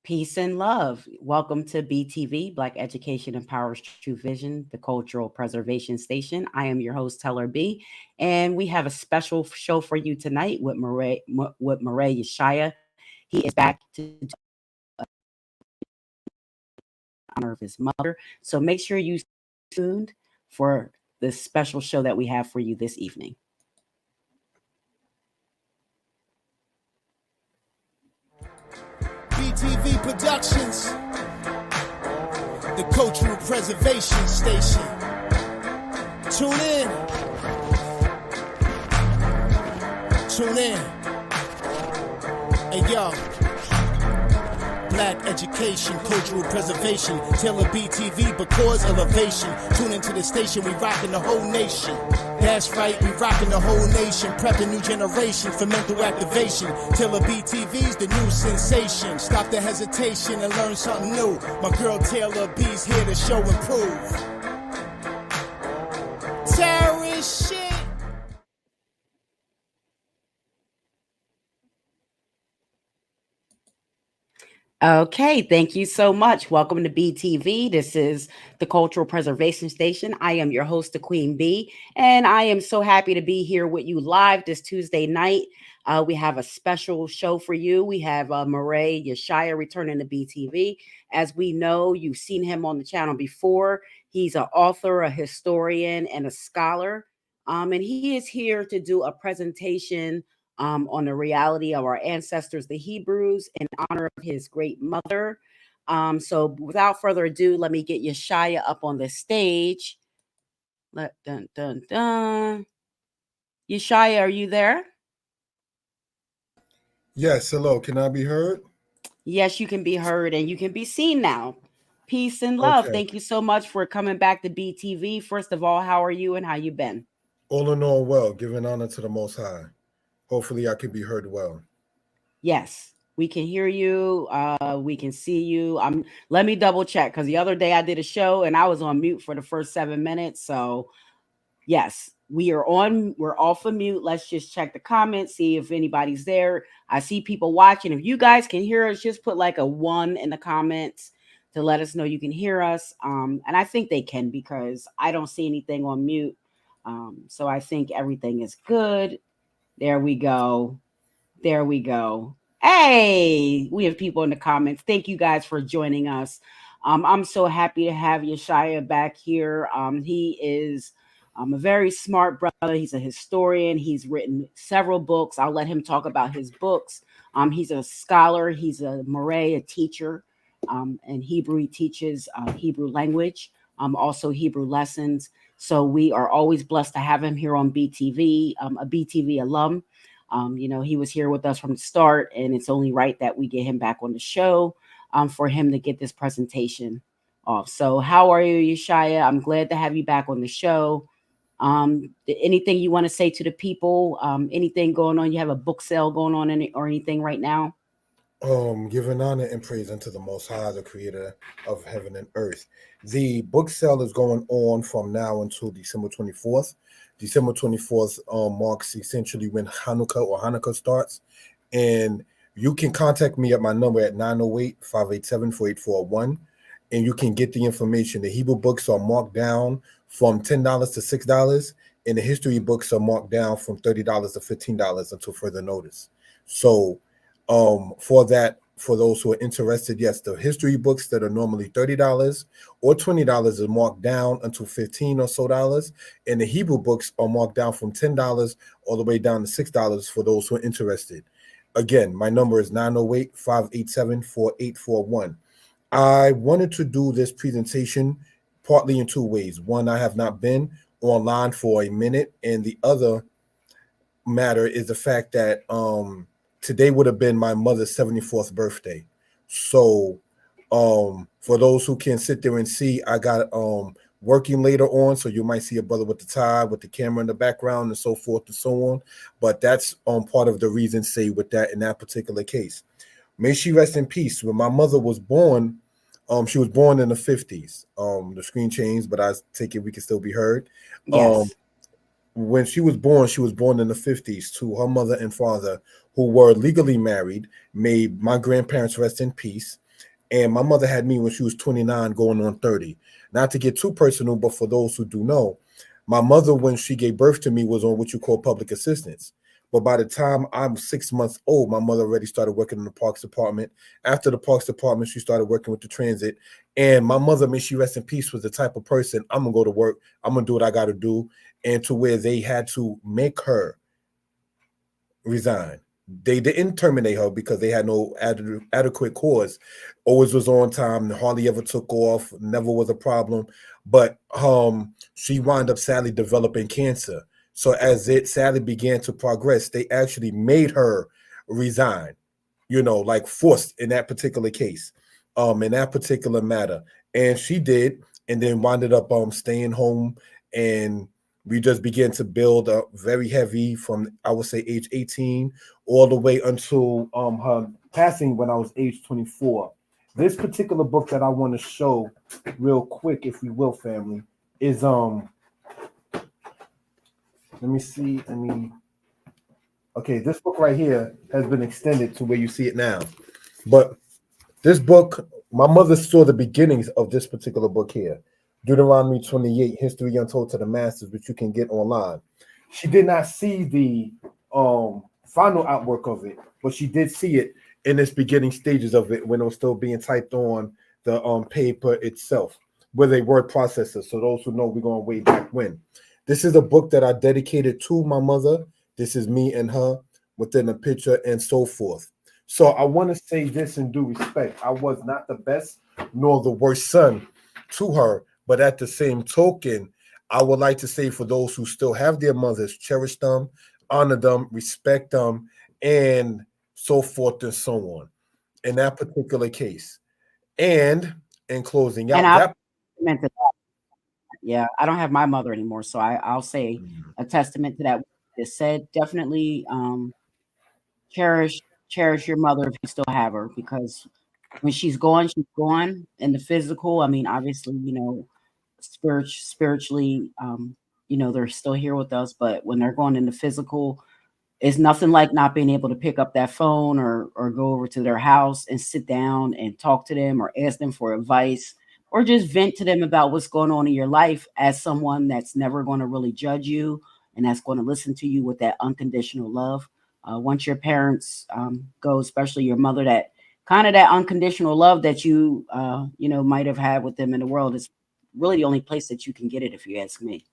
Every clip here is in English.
Peace and love. Welcome to BTV, Black Education Empowers True Vision, the Cultural Preservation Station. I am your host, Teller B, and we have a special show for you tonight with Murray Yeshaya. He is back to honor of his mother. So make sure you stay tuned for this special show that we have for you this evening. BTV Productions, the Cultural Preservation Station. Tune in. Tune in. Hey yo. Black education, cultural preservation. Taylor BTV because elevation. Tune into the station, we rockin' the whole nation. That's right, we rockin' the whole nation. Prepping new generation for mental activation. Taylor BTV's the new sensation. Stop the hesitation and learn something new. My girl Taylor B's here to show and prove. Terrorist shit. Okay, thank you so much. Welcome to BTV. This is the Cultural Preservation Station. I am your host, the Queen Bee, and I am so happy to be here with you live this Tuesday night. We have a special show for you. We have Murray Yeshaya returning to BTV. As we know, you've seen him on the channel before. He's an author, a historian, and a scholar. And he is here to do a presentation on the reality of our ancestors, the Hebrews, in honor of his great mother. So without further ado, let me get Yeshaya up on the stage. Dun, dun, dun. Yeshaya, are you there? Yes, hello. Can I be heard? Yes, you can be heard and you can be seen now. Peace and love. Okay. Thank you so much for coming back to BTV. First of all, how are you and how you been? All in all, well, giving honor to the Most High. Hopefully I can be heard well. Yes, we can hear you. We can see you. Let me double check because the other day I did a show and I was on mute for the first 7 minutes. So yes, we're off of mute. Let's just check the comments, see if anybody's there. I see people watching. If you guys can hear us, just put like a 1 in the comments to let us know you can hear us. And I think they can because I don't see anything on mute. So I think everything is good. There we go. There we go. Hey, we have people in the comments. Thank you guys for joining us. I'm so happy to have Yeshaya back here. He is a very smart brother. He's a historian. He's written several books. I'll let him talk about his books. He's a scholar. He's a Murray, a teacher. And Hebrew, he teaches Hebrew language, also Hebrew lessons. So we are always blessed to have him here on BTV, a BTV alum. He was here with us from the start, and it's only right that we get him back on the show for him to get this presentation off. So how are you, Yeshaya? I'm glad to have you back on the show. Anything you want to say to the people? Anything going on? You have a book sale going on or anything right now? Giving honor and praise unto the Most High, the creator of heaven and earth. The book sale is going on from now until December 24th. December 24th marks essentially when Hanukkah starts. And you can contact me at my number at 908-587-4841. And you can get the information. The Hebrew books are marked down from $10 to $6. And the history books are marked down from $30 to $15 until further notice. So for those who are interested, yes, the history books that are normally $30 or $20 are marked down until $15 or so dollars, and the Hebrew books are marked down from $10 all the way down to $6 for those who are interested. Again, my number is 908-587-4841. I wanted to do this presentation partly in two ways. One, I have not been online for a minute, and the other matter is the fact that today would have been my mother's 74th birthday. So for those who can sit there and see, I got working later on, so you might see a brother with the tie, with the camera in the background and so forth and so on. But that's part of the reason, say, with that in that particular case. May she rest in peace. When my mother was born, she was born in the 50s. The screen changed, but I take it we can still be heard. Yes. When she was born in the 50s to her mother and father, who were legally married. May my grandparents rest in peace. And my mother had me when she was 29 going on 30. Not to get too personal, but for those who do know, my mother, when she gave birth to me, was on what you call public assistance. But by the time I'm 6 months old, my mother already started working in the Parks Department. After the Parks Department, she started working with the transit. And my mother, may she rest in peace, was the type of person, I'm going to go to work. I'm going to do what I got to do. And to where they had to make her resign. They didn't terminate her because they had no adequate cause. Always was on time, hardly ever took off, never was a problem. But she wound up sadly developing cancer. So as it sadly began to progress, they actually made her resign, like forced in that particular case, in that particular matter. And she did, and then wound up staying home, and we just began to build up very heavy from, I would say, age 18 all the way until her passing when I was age 24. This particular book that I want to show real quick, if we will, family, is let me see. Okay, this book right here has been extended to where you see it now. But this book, my mother saw the beginnings of this particular book here. Deuteronomy 28, History Untold to the Masters, which you can get online. She did not see the final artwork of it, but she did see it in its beginning stages of it when it was still being typed on the paper itself with a word processor. So those who know, we're going way back when. This is a book that I dedicated to my mother. This is me and her within a picture and so forth. So I want to say this in due respect. I was not the best nor the worst son to her, but at the same token, I would like to say for those who still have their mothers, cherish them, honor them, respect them, and so forth and so on in that particular case. And in closing out, And I meant that. Yeah, I don't have my mother anymore, so I'll say a testament to that. Is said, definitely cherish your mother if you still have her, because when she's gone in the physical. I mean, obviously, spiritually, they're still here with us, but when they're going in the physical, it's nothing like not being able to pick up that phone or go over to their house and sit down and talk to them or ask them for advice or just vent to them about what's going on in your life, as someone that's never going to really judge you and that's going to listen to you with that unconditional love. Once your parents go, especially your mother, that kind of that unconditional love that you might have had with them in the world is really the only place that you can get it, if you ask me.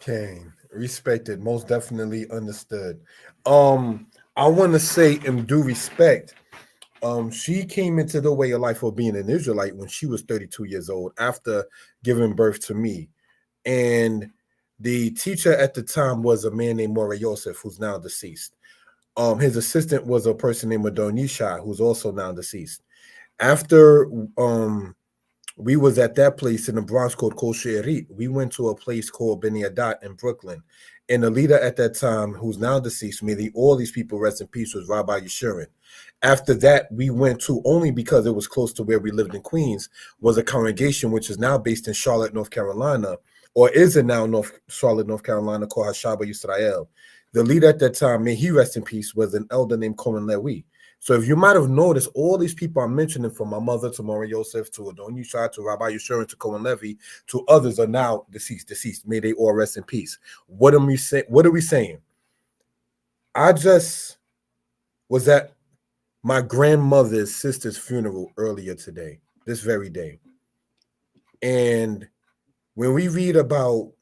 Okay, respected, most definitely understood. I want to say in due respect, she came into the way of life of being an Israelite when she was 32 years old after giving birth to me. And the teacher at the time was a man named Mora Yosef, who's now deceased. His assistant was a person named Adonisha, who's also now deceased. After we was at that place in the Bronx called Kol She'erit, we went to a place called Beni Adat in Brooklyn. And the leader at that time, who's now deceased, may all these people rest in peace, was Rabbi Yeshurin. After that, we went to, only because it was close to where we lived in Queens, was a congregation which is now based in Charlotte, North Carolina, or is in now Charlotte, North Carolina, called Hashaba Yisrael. The leader at that time, may he rest in peace, was an elder named Cohen Lewi. So if you might have noticed, all these people I'm mentioning, from my mother to Mora Yosef to Adon Yishai to Rabbi Yeshurin to Cohen Levy to others, are now deceased. May they all rest in peace. What are we saying? I just was at my grandmother's sister's funeral earlier today, this very day. And when we read about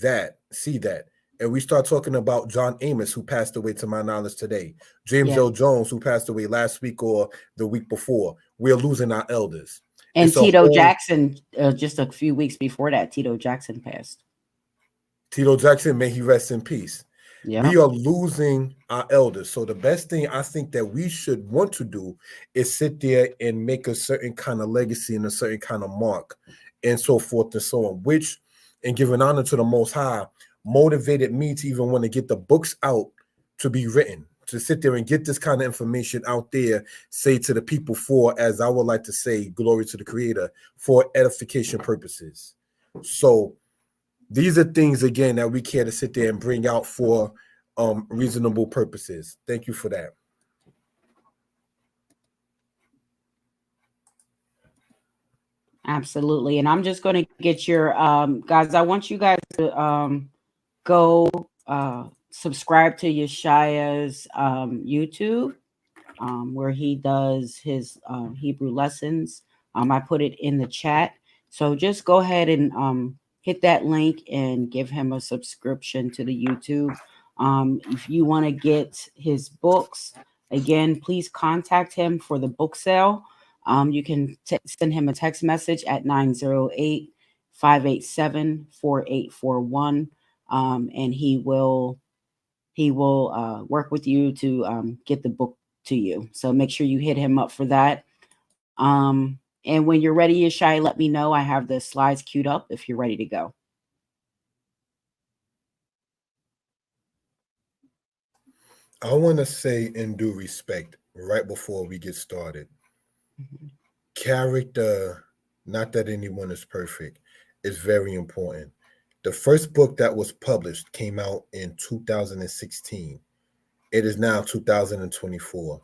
that, see that, and we start talking about John Amos, who passed away to my knowledge today, James L. Jones, who passed away last week or the week before, we're losing our elders. And Tito Jackson, just a few weeks before that, Tito Jackson passed. Tito Jackson, may he rest in peace. Yeah. We are losing our elders. So the best thing I think that we should want to do is sit there and make a certain kind of legacy and a certain kind of mark and so forth and so on, which, and giving honor to the Most High, motivated me to even want to get the books out to be written, to sit there and get this kind of information out there, say to the people for, as I would like to say, glory to the Creator, for edification purposes. So these are things, again, that we care to sit there and bring out for reasonable purposes. Thank you for that. Absolutely. And I'm just going to get your guys, I want you guys to go subscribe to Yeshaya's YouTube where he does his Hebrew lessons. I put it in the chat. So just go ahead and hit that link and give him a subscription to the YouTube. If you want to get his books, again, please contact him for the book sale. You can send him a text message at 908-587-4841. And he will work with you to get the book to you. So make sure you hit him up for that. And when you're ready, Yeshaya, let me know. I have the slides queued up if you're ready to go. I want to say in due respect, right before we get started, character, not that anyone is perfect, is very important. The first book that was published came out in 2016. It is now 2024.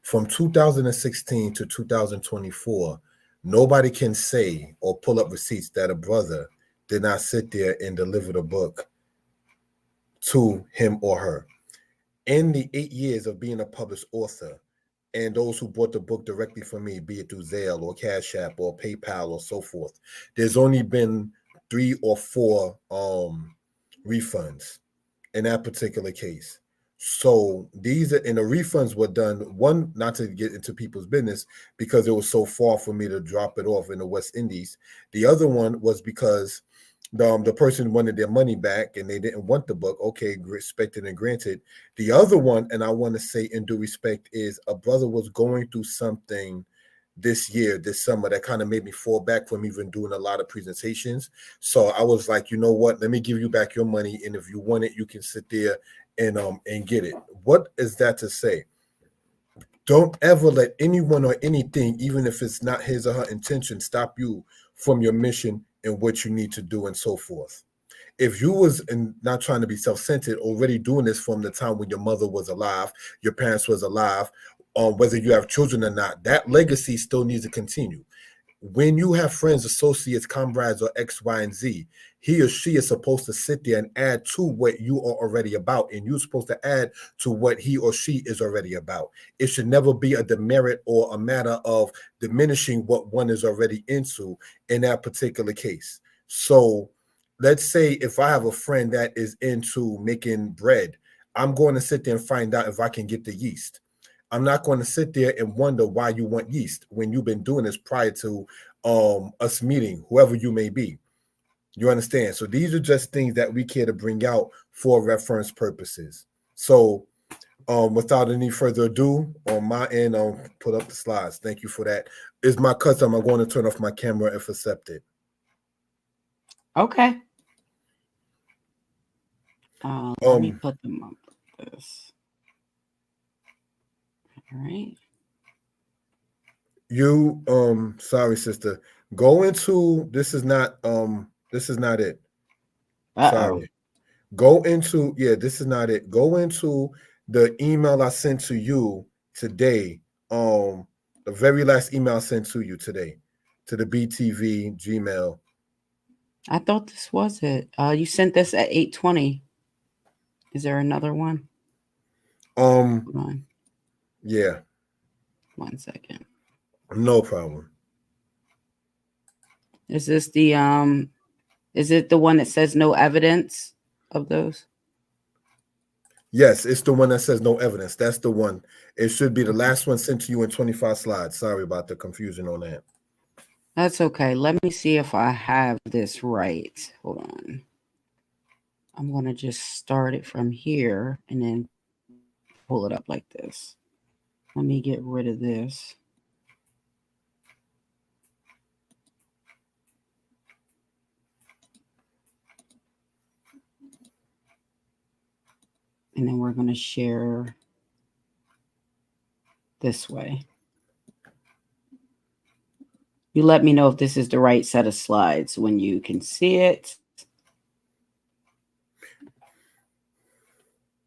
From 2016 to 2024, nobody can say or pull up receipts that a brother did not sit there and deliver the book to him or her. In the 8 years of being a published author, and those who bought the book directly from me, be it through Zelle or Cash App or PayPal or so forth, there's only been 3 or 4 refunds in that particular case. So these are, and the refunds were done, one, not to get into people's business because it was so far for me to drop it off in the West Indies. The other one was because the person wanted their money back and they didn't want the book. Okay, respected and granted. The other one, and I want to say in due respect, is a brother was going through something this summer, that kind of made me fall back from even doing a lot of presentations. So I was like, you know what? Let me give you back your money, and if you want it, you can sit there and get it. What is that to say? Don't ever let anyone or anything, even if it's not his or her intention, stop you from your mission and what you need to do and so forth. If you was, and not trying to be self-centered, already doing this from the time when your mother was alive, your parents was alive, whether you have children or not, that legacy still needs to continue. When you have friends, associates, comrades, or X, Y, and Z, he or she is supposed to sit there and add to what you are already about, and you're supposed to add to what he or she is already about. It should never be a demerit or a matter of diminishing what one is already into in that particular case. So let's say if I have a friend that is into making bread, I'm going to sit there and find out if I can get the yeast. I'm not going to sit there and wonder why you want yeast when you've been doing this prior to us meeting, whoever you may be. You understand? So these are just things that we care to bring out for reference purposes. So without any further ado, on my end, I'll put up the slides. Thank you for that. It's my custom. I'm going to turn off my camera if accepted. Okay. Let me put them up like this. All right. You sorry, sister. Go into this is not it. Sorry. Go into, this is not it. Go into the email I sent to you today. The very last email I sent to you today, to the BTV Gmail. I thought this was it. You sent this at 8:20. Is there another one? Hold on. Yeah. 1 second. No problem. Is this the is it the one that says no evidence of those? Yes, it's the one that says no evidence. That's the one. It should be the last one sent to you in 25 slides. Sorry about the confusion on that. That's okay. Let me see if I have this right. Hold on. I'm going to just start it from here and then pull it up like this. Let me get rid of this. And then we're going to share this way. You let me know if this is the right set of slides when you can see it.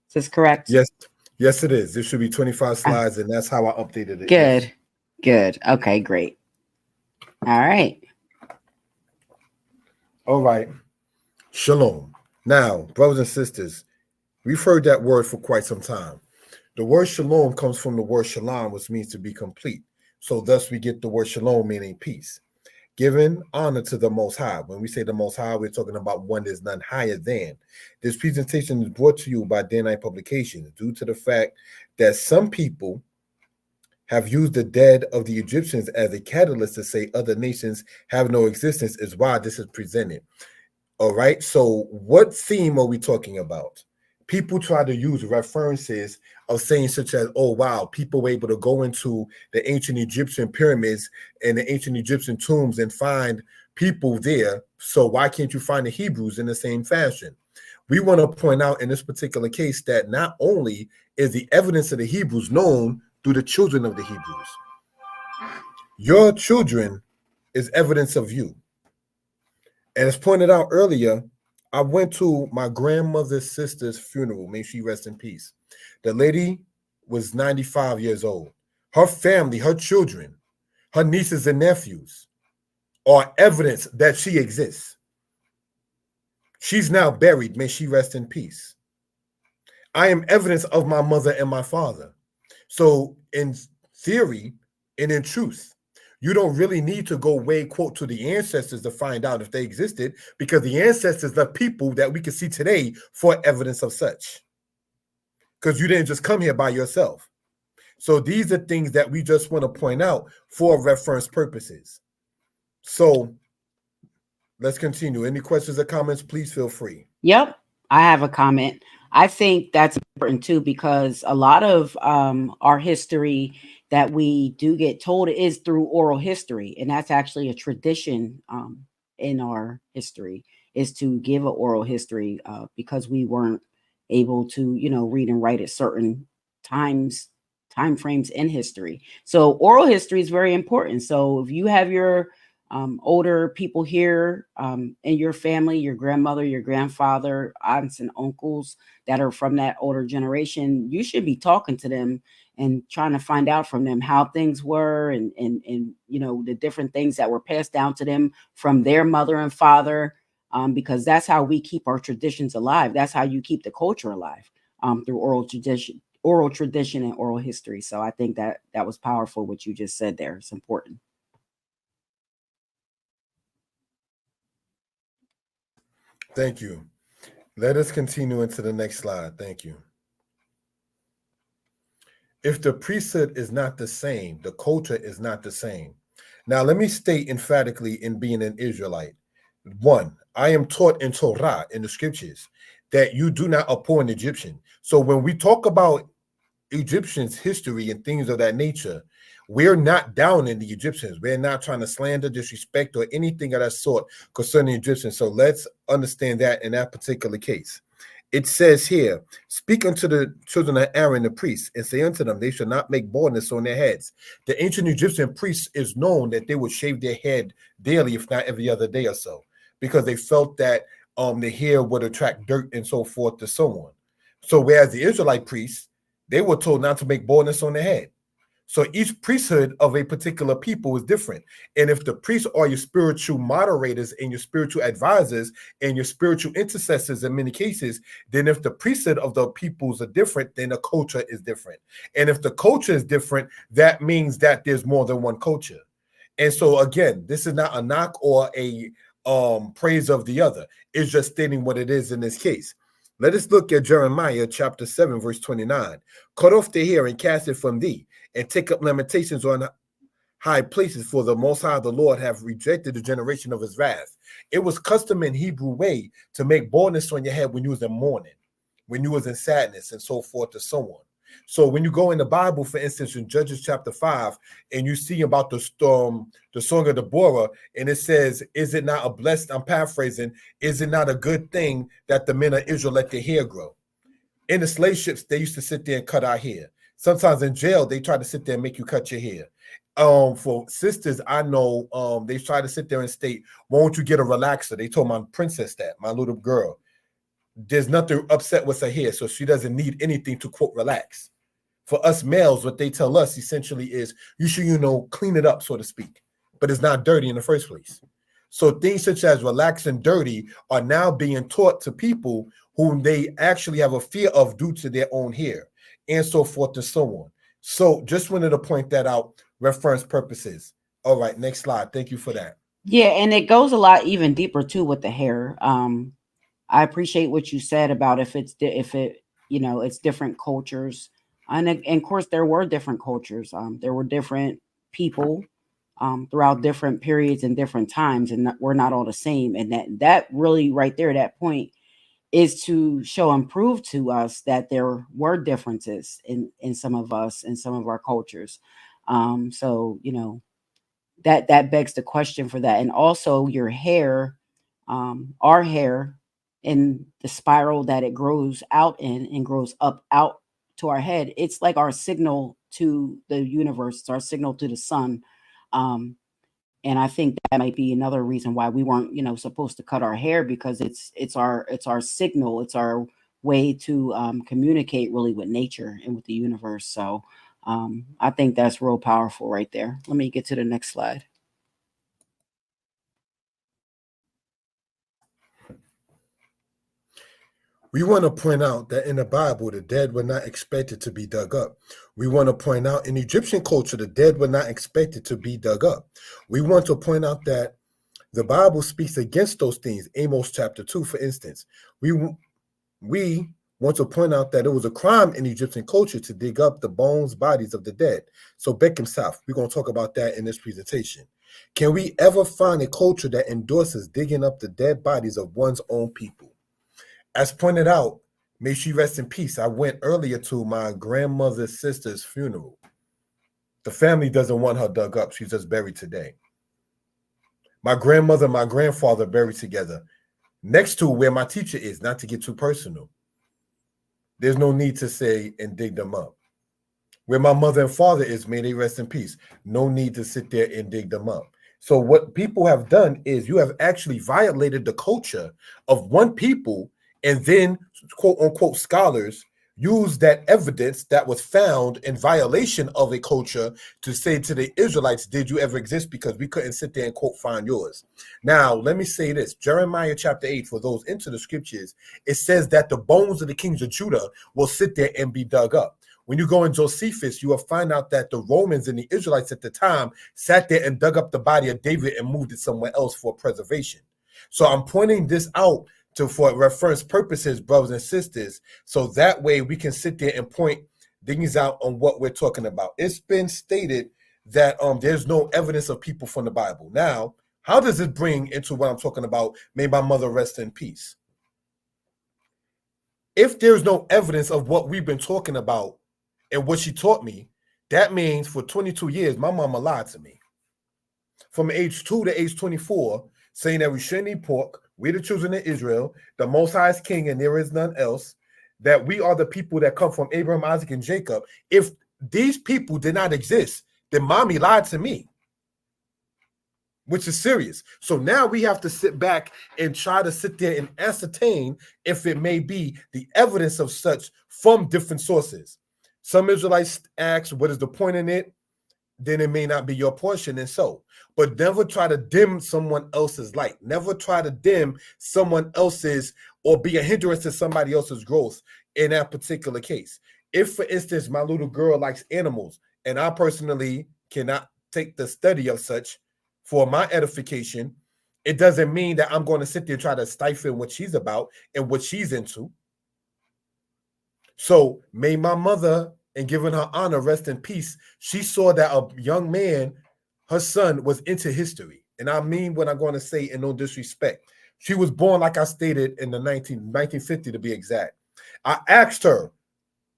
Is this correct? Yes, it is. There should be 25 slides, and that's how I updated it. Good. Okay, great. All right. All right. Shalom. Now, brothers and sisters, we've heard that word for quite some time. The word shalom comes from the word shalom, which means to be complete. So thus we get the word shalom, meaning peace. Giving honor to the Most High. When we say the Most High, we're talking about one that's none higher than. This presentation is brought to you by Day Night Publications due to the fact that some people have used the dead of the Egyptians as a catalyst to say other nations have no existence is why this is presented. All right, so what theme are we talking about? People try to use references of saying such as, oh, wow, people were able to go into the ancient Egyptian pyramids and the ancient Egyptian tombs and find people there. So why can't you find the Hebrews in the same fashion? We want to point out in this particular case that not only is the evidence of the Hebrews known through the children of the Hebrews, your children is evidence of you. And as pointed out earlier, I went to my grandmother's sister's funeral. May she rest in peace. The lady was 95 years old. Her family, her children, her nieces and nephews are evidence that she exists. She's now buried. May she rest in peace. I am evidence of my mother and my father. So in theory and in truth, you don't really need to go way, quote, to the ancestors to find out if they existed, because the ancestors are people that we can see today for evidence of such. Because you didn't just come here by yourself. So these are things that we just want to point out for reference purposes. So let's continue. Any questions or comments, please feel free. Yep, I have a comment. I think that's important too, because a lot of our history that we do get told is through oral history. And that's actually a tradition in our history, is to give an oral history because we weren't able to, read and write at certain time frames in history. So oral history is very important. So if you have your older people here in your family, your grandmother, your grandfather, aunts and uncles that are from that older generation, you should be talking to them and trying to find out from them how things were and the different things that were passed down to them from their mother and father, because that's how we keep our traditions alive. That's how you keep the culture alive, through oral tradition and oral history. So I think that was powerful what you just said there. It's important. Thank you. Let us continue into the next slide. Thank you. If the priesthood is not the same, the culture is not the same. Now, let me state emphatically in being an Israelite. One, I am taught in Torah, in the scriptures, that you do not abhor an Egyptian. So when we talk about Egyptians' history and things of that nature, we're not down in the Egyptians. We're not trying to slander, disrespect, or anything of that sort concerning Egyptians. So let's understand that in that particular case. It says here, speak unto the children of Aaron the priests, and say unto them, they shall not make baldness on their heads. The ancient Egyptian priests is known that they would shave their head daily, if not every other day or so, because they felt that the hair would attract dirt and so forth and so on. So whereas the Israelite priests, they were told not to make baldness on their head. So each priesthood of a particular people is different. And if the priests are your spiritual moderators and your spiritual advisors and your spiritual intercessors in many cases, then if the priesthood of the peoples are different, then the culture is different. And if the culture is different, that means that there's more than one culture. And so again, this is not a knock or a praise of the other. It's just stating what it is in this case. Let us look at Jeremiah chapter 7, verse 29. Cut off the hair and cast it from thee, and take up lamentations on high places, for the Most High, the Lord, have rejected the generation of his wrath. It was custom in Hebrew way to make baldness on your head when you was in mourning, when you was in sadness, and so forth and so on. So when you go in the Bible, for instance, in Judges chapter 5, and you see about the song of Deborah, and it says, is it not a blessed, I'm paraphrasing, is it not a good thing that the men of Israel let their hair grow? In the slave ships, they used to sit there and cut our hair. Sometimes in jail, they try to sit there and make you cut your hair. For sisters, I know they try to sit there and state, won't you get a relaxer? They told my princess that, my little girl. There's nothing upset with her hair, so she doesn't need anything to, quote, relax. For us males, what they tell us essentially is you should, clean it up, so to speak. But it's not dirty in the first place. So things such as relaxed and dirty are now being taught to people whom they actually have a fear of due to their own hair, and so forth and so on. So just wanted to point that out, reference purposes. All right, next slide. Thank you for that. Yeah, and it goes a lot even deeper too with the hair. I appreciate what you said about if it it's different cultures, and of course there were different cultures. There were different people throughout different periods and different times, and we're not all the same. And that really right there, that point is to show and prove to us that there were differences in some of us and some of our cultures. So that begs the question for that. And also your hair, our hair, in the spiral that it grows out in and grows up out to our head, it's like our signal to the universe, it's our signal to the sun. um and I think that might be another reason why we weren't supposed to cut our hair, because it's our signal, it's our way to communicate really with nature and with the universe. So I think that's real powerful right there. Let me get to the next slide. We want to point out that in the Bible, the dead were not expected to be dug up. We want to point out in Egyptian culture, the dead were not expected to be dug up. We want to point out that the Bible speaks against those things. Amos chapter 2, for instance. We want to point out that it was a crime in Egyptian culture to dig up the bones, bodies of the dead. So Beckham South, we're going to talk about that in this presentation. Can we ever find a culture that endorses digging up the dead bodies of one's own people? As pointed out, may she rest in peace, I went earlier to my grandmother's sister's funeral. The family doesn't want her dug up. She's just buried today. My grandmother and my grandfather buried together next to where my teacher is, not to get too personal. There's no need to say and dig them up. Where my mother and father is, may they rest in peace. No need to sit there and dig them up. So what people have done is you have actually violated the culture of one people, and then quote unquote scholars use that evidence that was found in violation of a culture to say to the Israelites, did you ever exist? Because we couldn't sit there and quote find yours. Now, let me say this. Jeremiah chapter 8, for those into the scriptures, it says that the bones of the kings of Judah will sit there and be dug up. When you go in Josephus, you will find out that the Romans and the Israelites at the time sat there and dug up the body of David and moved it somewhere else for preservation. So I'm pointing this out for reference purposes, brothers and sisters, so that way we can sit there and point things out on what we're talking about. It's been stated that there's no evidence of people from the Bible. Now, how does it bring into what I'm talking about? May my mother rest in peace. If there's no evidence of what we've been talking about and what she taught me, that means for 22 years, my mama lied to me. From age 2 to age 24, saying that we shouldn't eat pork, we're the children of Israel, the Most High is king and there is none else, that we are the people that come from Abraham, Isaac, and Jacob. If these people did not exist, then mommy lied to me, which is serious. So now we have to sit back and try to sit there and ascertain if it may be the evidence of such from different sources. Some Israelites ask, what is the point in it? Then it may not be your portion, and so. But never try to dim someone else's light. Never try to dim someone else's or be a hindrance to somebody else's growth in that particular case. If, for instance, my little girl likes animals, and I personally cannot take the study of such for my edification, it doesn't mean that I'm going to sit there and try to stifle what she's about and what she's into. So may my mother, and giving her honor, rest in peace, she saw that a young man, her son, was into history. And I mean what I'm going to say in no disrespect. She was born, like I stated, in the 1950 to be exact. I asked her,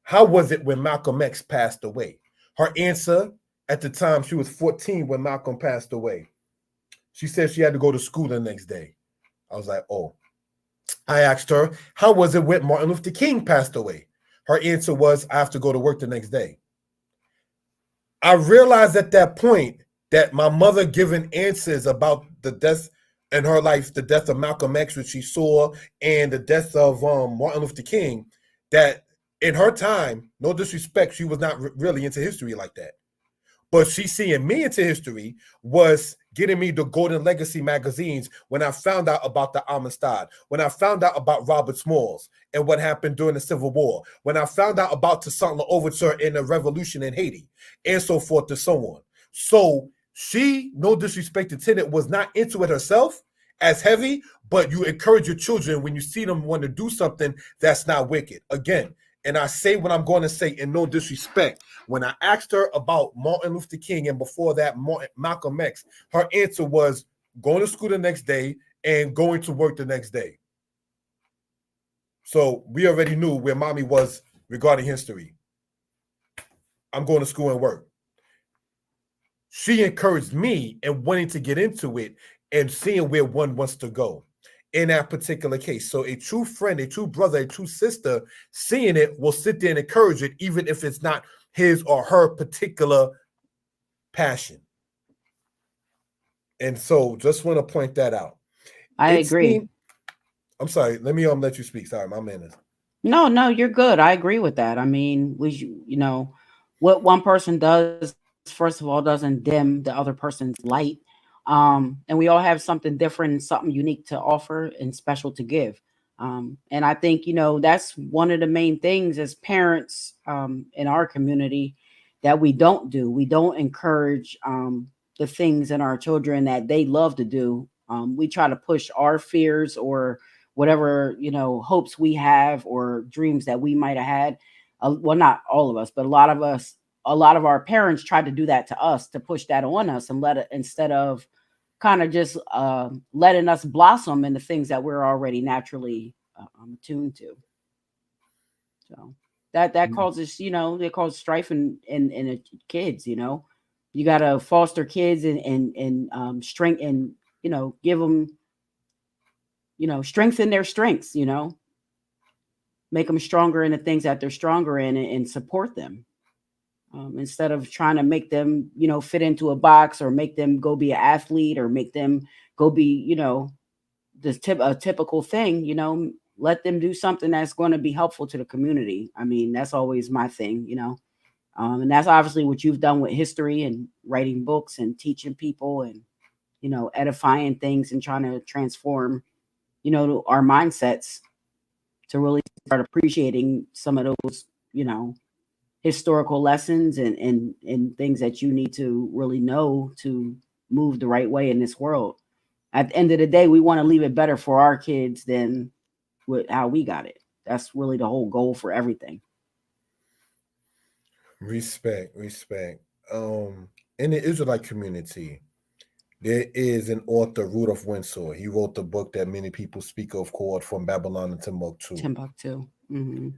how was it when Malcolm X passed away? Her answer, at the time, she was 14 when Malcolm passed away. She said she had to go to school the next day. I was like, oh. I asked her, how was it when Martin Luther King passed away? Her answer was, I have to go to work the next day. I realized at that point that my mother giving answers about the death in her life, the death of Malcolm X, which she saw, and the death of Martin Luther King, that in her time, no disrespect, she was not really into history like that. But she seeing me into history was getting me the Golden Legacy magazines when I found out about the Amistad, when I found out about Robert Smalls and what happened during the Civil War, when I found out about the Toussaint Louverture in the revolution in Haiti, and so forth and so on. So she, no disrespect to Tenet, was not into it herself as heavy, but you encourage your children when you see them want to do something that's not wicked. Again, and I say what I'm going to say in no disrespect. When I asked her about Martin Luther King and before that Malcolm X, her answer was going to school the next day and going to work the next day. So we already knew where mommy was regarding history. I'm going to school and work. She encouraged me in wanting to get into it and seeing where one wants to go in that particular case. So a true friend, a true brother, a true sister, seeing it will sit there and encourage it, even if it's not his or her particular passion. And so just want to point that out. I agree. I'm sorry. Let me let you speak. Sorry, my man is. No, you're good. I agree with that. I mean, what one person does, first of all, doesn't dim the other person's light. And we all have something different, something unique to offer and special to give. And I think, that's one of the main things as parents in our community that we don't do. We don't encourage the things in our children that they love to do. We try to push our fears or whatever, hopes we have or dreams that we might have had. Well, not all of us, but a lot of our parents tried to do that to us, to push that on us and let it, instead of kind of just letting us blossom in the things that we're already naturally attuned to. So that causes, it causes strife in kids. You got to foster kids and strength and give them, strengthen their strengths. Make them stronger in the things that they're stronger in and support them. Instead of trying to make them, fit into a box or make them go be an athlete or make them go be, a typical thing, let them do something that's going to be helpful to the community. I mean, that's always my thing, and that's obviously what you've done with history and writing books and teaching people and, edifying things and trying to transform, our mindsets to really start appreciating some of those, historical lessons and things that you need to really know to move the right way in this world. At the end of the day, we want to leave it better for our kids than how we got it. That's really the whole goal for everything. Respect. In the Israelite community, there is an author, Rudolf Windsor. He wrote the book that many people speak of called From Babylon to Timbuktu. Mm-hmm.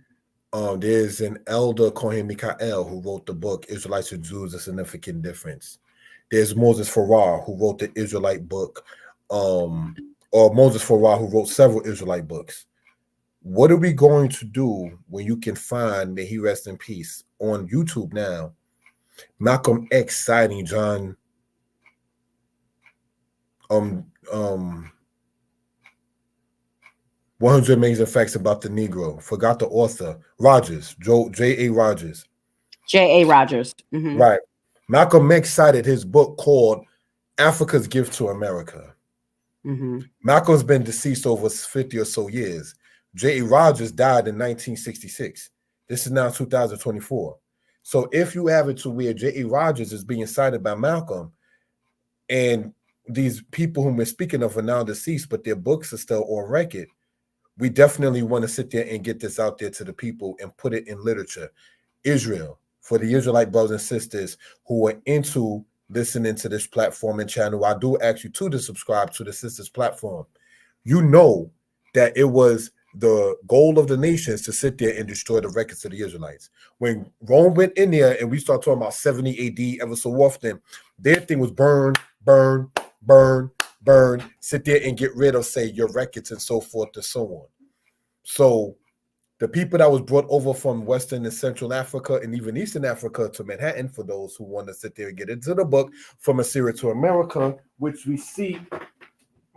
There's an elder, Kohen Mikael, who wrote the book Israelites and Jews: A Significant Difference. There's Moses Farrar, who wrote the Israelite book, or Moses Farrar, who wrote several Israelite books. What are we going to do when you can find, may he rest in peace, on YouTube now, Malcolm X citing John 100 Amazing Facts About the Negro. Forgot the author. Rogers, J.A. Rogers. J.A. Rogers. Mm-hmm. Right. Malcolm X cited his book called Africa's Gift to America. Mm-hmm. Malcolm's been deceased over 50 or so years. J.A. Rogers died in 1966. This is now 2024. So if you have it to where J.A. Rogers is being cited by Malcolm, and these people whom we're speaking of are now deceased, but their books are still on record, we definitely want to sit there and get this out there to the people and put it in literature. Israel, for the Israelite brothers and sisters who are into listening to this platform and channel, I do ask you to subscribe to the sisters platform. You know that it was the goal of the nations to sit there and destroy the records of the Israelites. When Rome went in there and we start talking about 70 AD ever so often, their thing was burn, sit there and get rid of, say, your records and so forth and so on. So the people that was brought over from Western and Central Africa and even Eastern Africa to Manhattan, for those who want to sit there and get into the book, From Assyria to America, which we see,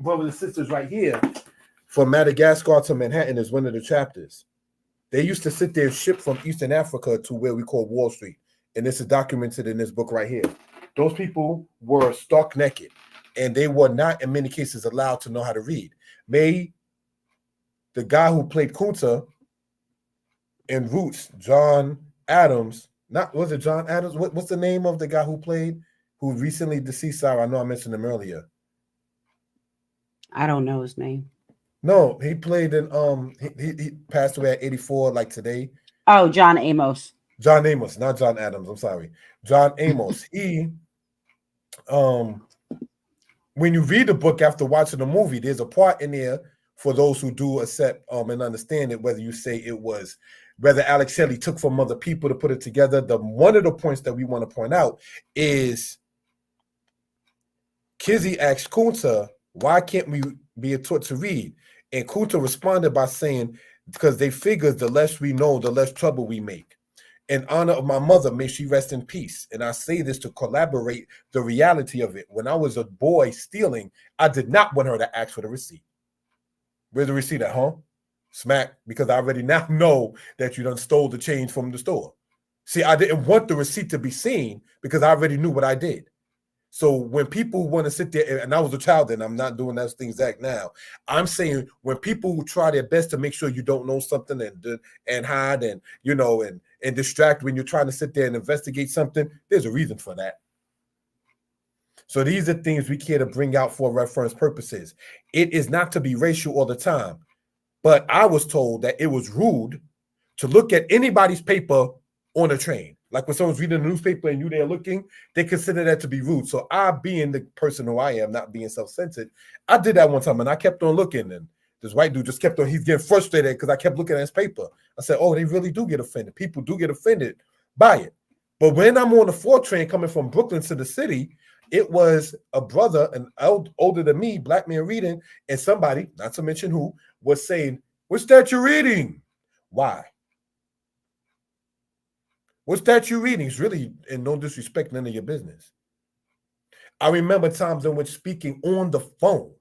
brothers and sisters, right here, from Madagascar to Manhattan is one of the chapters. They used to sit there and ship from Eastern Africa to where we call Wall Street. And this is documented in this book right here. Those people were stark naked. and they were not in many cases allowed to know how to read. The guy who played Kunta in Roots, John Adams, was it John Adams? What's the name of the guy who recently deceased? Sorry, I know I mentioned him earlier. I don't know his name. No, he played in he passed away at 84, like today. Oh, John Amos. John Amos, not John Adams. I'm sorry. John Amos. He when you read the book after watching the movie, there's a part in there for those who do accept and understand it, whether you say whether Alex Shelley took from other people to put it together. One of the points that we want to point out is Kizzy asked Kunta, why can't we be taught to read? And Kunta responded by saying, because they figures the less we know, the less trouble we make. In honor of my mother, may she rest in peace. And I say this to collaborate the reality of it. When I was a boy stealing, I did not want her to ask for the receipt. Where's the receipt at, huh? Smack, because I already now know that you done stole the change from the store. See, I didn't want the receipt to be seen because I already knew what I did. So when people want to sit there, and I was a child then, I'm not doing those things now. I'm saying when people try their best to make sure you don't know something and hide and, and distract when you're trying to sit there and investigate something, there's a reason for that. So these are things we care to bring out for reference purposes. It is not to be racial all the time, but I was told that it was rude to look at anybody's paper on a train. Like when someone's reading the newspaper and you there looking, they consider that to be rude. So I, being the person who I am, not being self-centered, I did that one time and I kept on looking, and this white dude just kept on, he's getting frustrated because I kept looking at his paper. I said, oh, they really do get offended. People do get offended by it. But when I'm on the 4 train coming from Brooklyn to the city, it was a brother, older than me, black man reading, and somebody, not to mention who, was saying, what's that you're reading? Why? What's that you reading? It's really, and no disrespect, none of your business. I remember times in which speaking on the phone,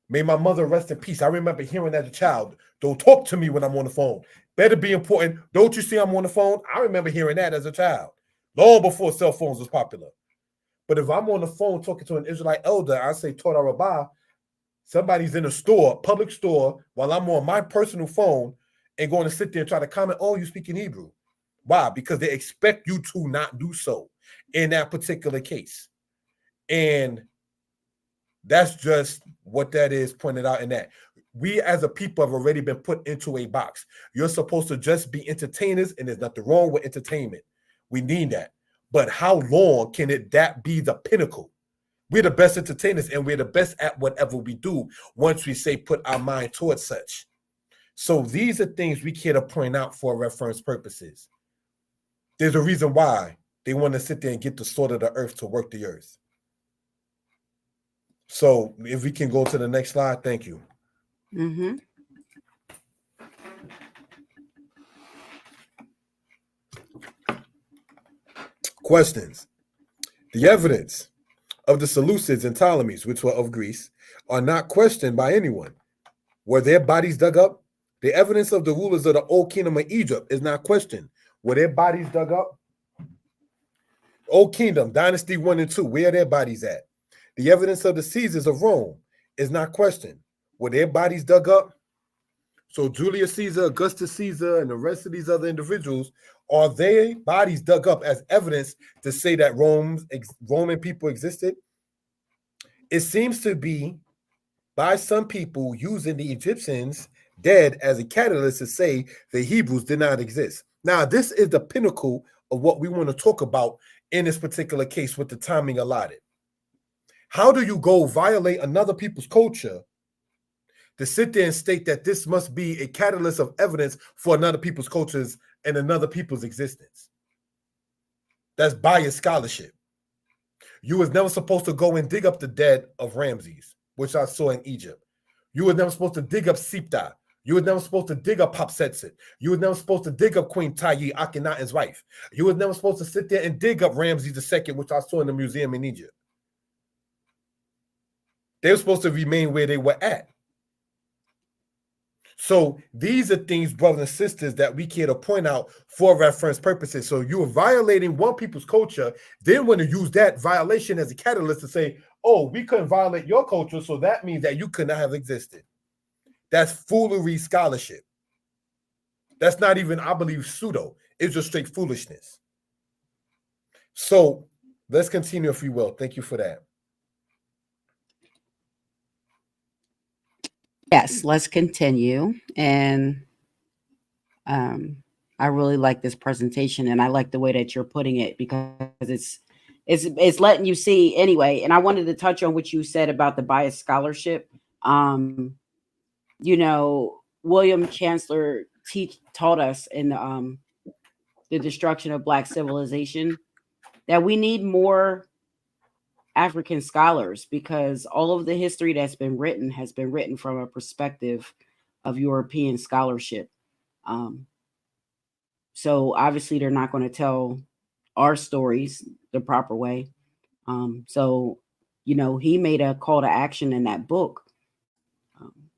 may my mother rest in peace. I remember hearing as a child, don't talk to me when I'm on the phone. Better be important. Don't you see I'm on the phone? I remember hearing that as a child, long before cell phones was popular. But if I'm on the phone talking to an Israelite elder, I say, Toda Rabbah, somebody's in a store, public store, while I'm on my personal phone and going to sit there and try to comment, oh, you speak in Hebrew. Why? Because they expect you to not do so in that particular case. And that's just what that is pointed out in that. We as a people have already been put into a box. You're supposed to just be entertainers, and there's nothing wrong with entertainment. We need that. But how long can that be the pinnacle? We're the best entertainers, and we're the best at whatever we do once we say put our mind towards such. So these are things we care to point out for reference purposes. There's a reason why they want to sit there and get the salt of the earth to work the earth. So if we can go to the next slide, thank you. Mm-hmm. Questions. The evidence of the Seleucids and Ptolemies, which were of Greece, are not questioned by anyone. Were their bodies dug up? The evidence of the rulers of the Old Kingdom of Egypt is not questioned. Were their bodies dug up? Old Kingdom, Dynasty 1 and 2, where are their bodies at? The evidence of the Caesars of Rome is not questioned. Were their bodies dug up? So Julius Caesar, Augustus Caesar, and the rest of these other individuals, are their bodies dug up as evidence to say that Roman people existed? It seems to be by some people using the Egyptians dead as a catalyst to say the Hebrews did not exist. Now, this is the pinnacle of what we want to talk about in this particular case with the timing allotted. How do you go violate another people's culture to sit there and state that this must be a catalyst of evidence for another people's cultures and another people's existence? That's biased scholarship. You was never supposed to go and dig up the dead of Ramses, which I saw in Egypt. You were never supposed to dig up Siptah. You were never supposed to dig up Hatshepsut. You were never supposed to dig up Queen Tayi, Akhenaten's wife. You were never supposed to sit there and dig up Ramses II, which I saw in the museum in Egypt. They were supposed to remain where they were at. So these are things, brothers and sisters, that we care to point out for reference purposes. So you are violating one people's culture, then want to use that violation as a catalyst to say, oh, we couldn't violate your culture, so that means that you could not have existed. That's foolery scholarship. That's not even, I believe, pseudo. It's just straight foolishness. So let's continue, if you will. Thank you for that. Yes, let's continue. And I really like this presentation, and I like the way that you're putting it, because it's letting you see anyway. And I wanted to touch on what you said about the bias scholarship. William Chancellor taught us in the Destruction of Black Civilization that we need more African scholars, because all of the history that's been written has been written from a perspective of European scholarship. So obviously they're not going to tell our stories the proper way. So he made a call to action in that book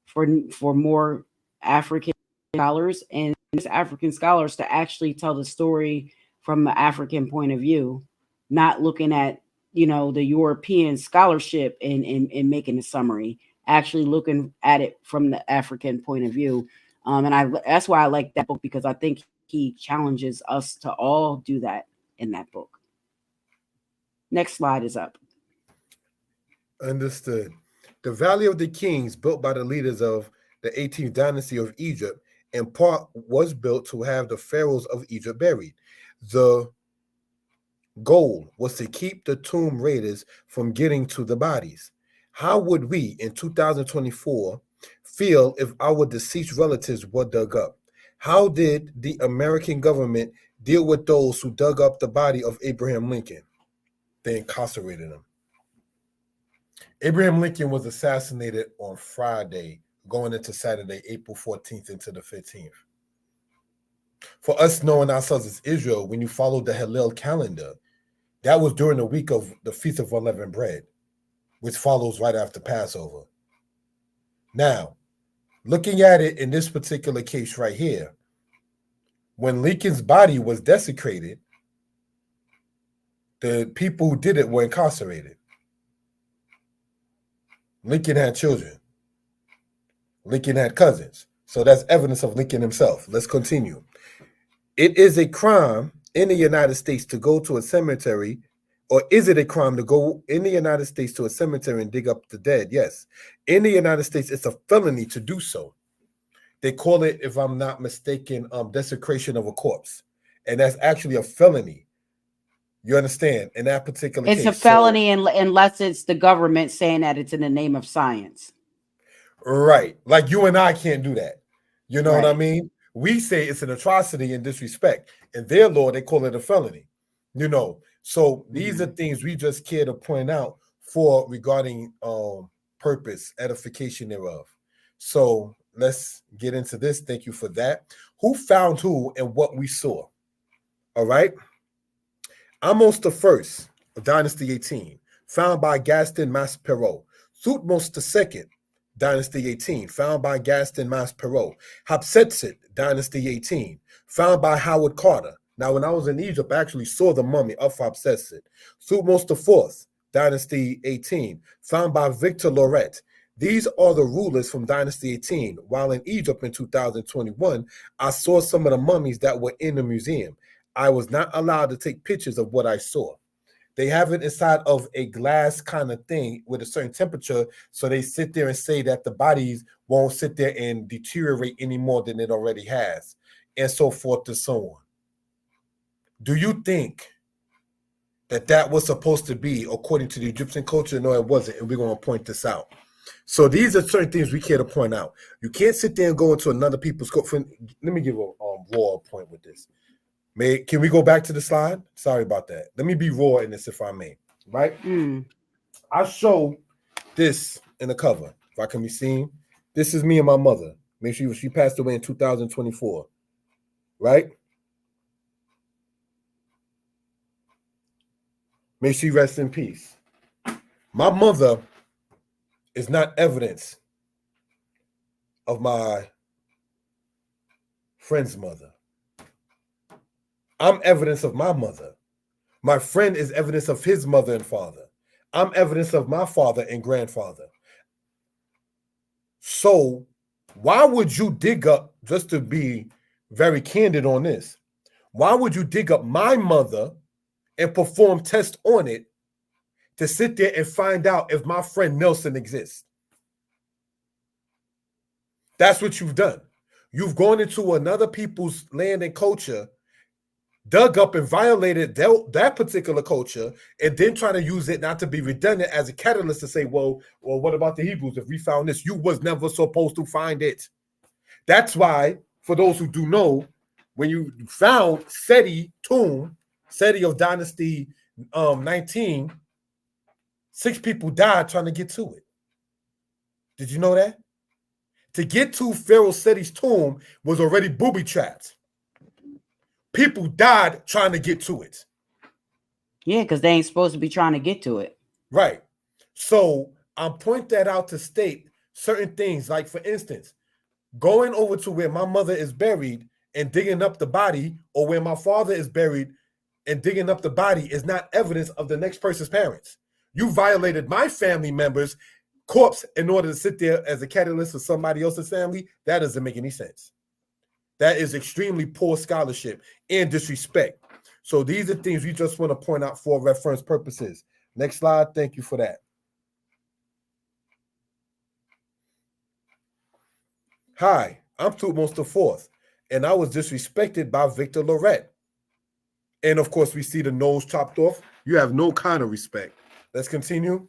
for more African scholars and African scholars to actually tell the story from the African point of view, not looking at the European scholarship and making a summary, actually looking at it from the African point of view. And that's why I like that book, because I think he challenges us to all do that in that book. Next slide is up. Understood. The Valley of the Kings, built by the leaders of the 18th dynasty of Egypt, in part was built to have the pharaohs of Egypt buried. The goal was to keep the tomb raiders from getting to the bodies. How would we in 2024 feel if our deceased relatives were dug up? How did the American government deal with those who dug up the body of Abraham Lincoln? They incarcerated him. Abraham Lincoln was assassinated on Friday, going into Saturday, April 14th into the 15th. For us knowing ourselves as Israel, when you follow the Hillel calendar, that was during the week of the Feast of Unleavened Bread, which follows right after Passover. Now, looking at it in this particular case right here, when Lincoln's body was desecrated, the people who did it were incarcerated. Lincoln had children. Lincoln had cousins. So that's evidence of Lincoln himself. Let's continue. It is a crime in the United States to go to a cemetery, or is it a crime to go in the United States to a cemetery and dig up the dead? Yes. In the United States, it's a felony to do so. They call it, if I'm not mistaken, desecration of a corpse. And that's actually a felony. You understand? In that particular case. It's a felony unless it's the government saying that it's in the name of science. Right. Like you and I can't do that. You know what I mean? We say it's an atrocity and disrespect. In their law, they call it a felony. So these are things we just care to point out for regarding purpose, edification thereof. So let's get into this. Thank you for that. Who found who and what we saw? All right. Amos the First, Dynasty 18, found by Gaston Maspero. Thutmose II, Dynasty 18, found by Gaston Maspero. Hatshepsut, Dynasty 18, found by Howard Carter. Now, when I was in Egypt, I actually saw the mummy of Hatshepsut. Thutmose IV, Dynasty 18, found by Victor Loret. These are the rulers from Dynasty 18. While in Egypt in 2021, I saw some of the mummies that were in the museum. I was not allowed to take pictures of what I saw. They have it inside of a glass kind of thing with a certain temperature, so they sit there and say that the bodies won't sit there and deteriorate any more than it already has, and so forth and so on. Do you think that that was supposed to be according to the Egyptian culture? No, it wasn't, and we're going to point this out. So these are certain things we care to point out. You can't sit there and go into another people's culture. Let me give a raw point with this. Can we go back to the slide? Sorry about that. Let me be raw in this, if I may. Right? I show this in the cover, if I can be seen. This is me and my mother. Make sure she passed away in 2024. Right? May she rest in peace. My mother is not evidence of my friend's mother. I'm evidence of my mother. My friend is evidence of his mother and father. I'm evidence of my father and grandfather. So why would you dig up, just to be very candid on this, why would you dig up my mother and perform tests on it to sit there and find out if my friend Nelson exists? That's what you've done. You've gone into another people's land and culture, dug up and violated that particular culture, and then trying to use it, not to be redundant, as a catalyst to say, well, what about the Hebrews? If we found this, you was never supposed to find it. That's why, for those who do know, when you found Seti tomb, Seti of Dynasty 19, 6 people died trying to get to it. Did you know that? To get to Pharaoh Seti's tomb was already booby-trapped. People died trying to get to it. Yeah, because they ain't supposed to be trying to get to it. Right. So I'll point that out to state certain things. Like, for instance, going over to where my mother is buried and digging up the body, or where my father is buried and digging up the body, is not evidence of the next person's parents. You violated my family member's corpse in order to sit there as a catalyst for somebody else's family. That doesn't make any sense. That is extremely poor scholarship and disrespect. So these are things we just want to point out for reference purposes. Next slide. Thank you for that. Hi, I'm Thutmose IV, and I was disrespected by Victor Lorette. And of course, we see the nose chopped off. You have no kind of respect. Let's continue.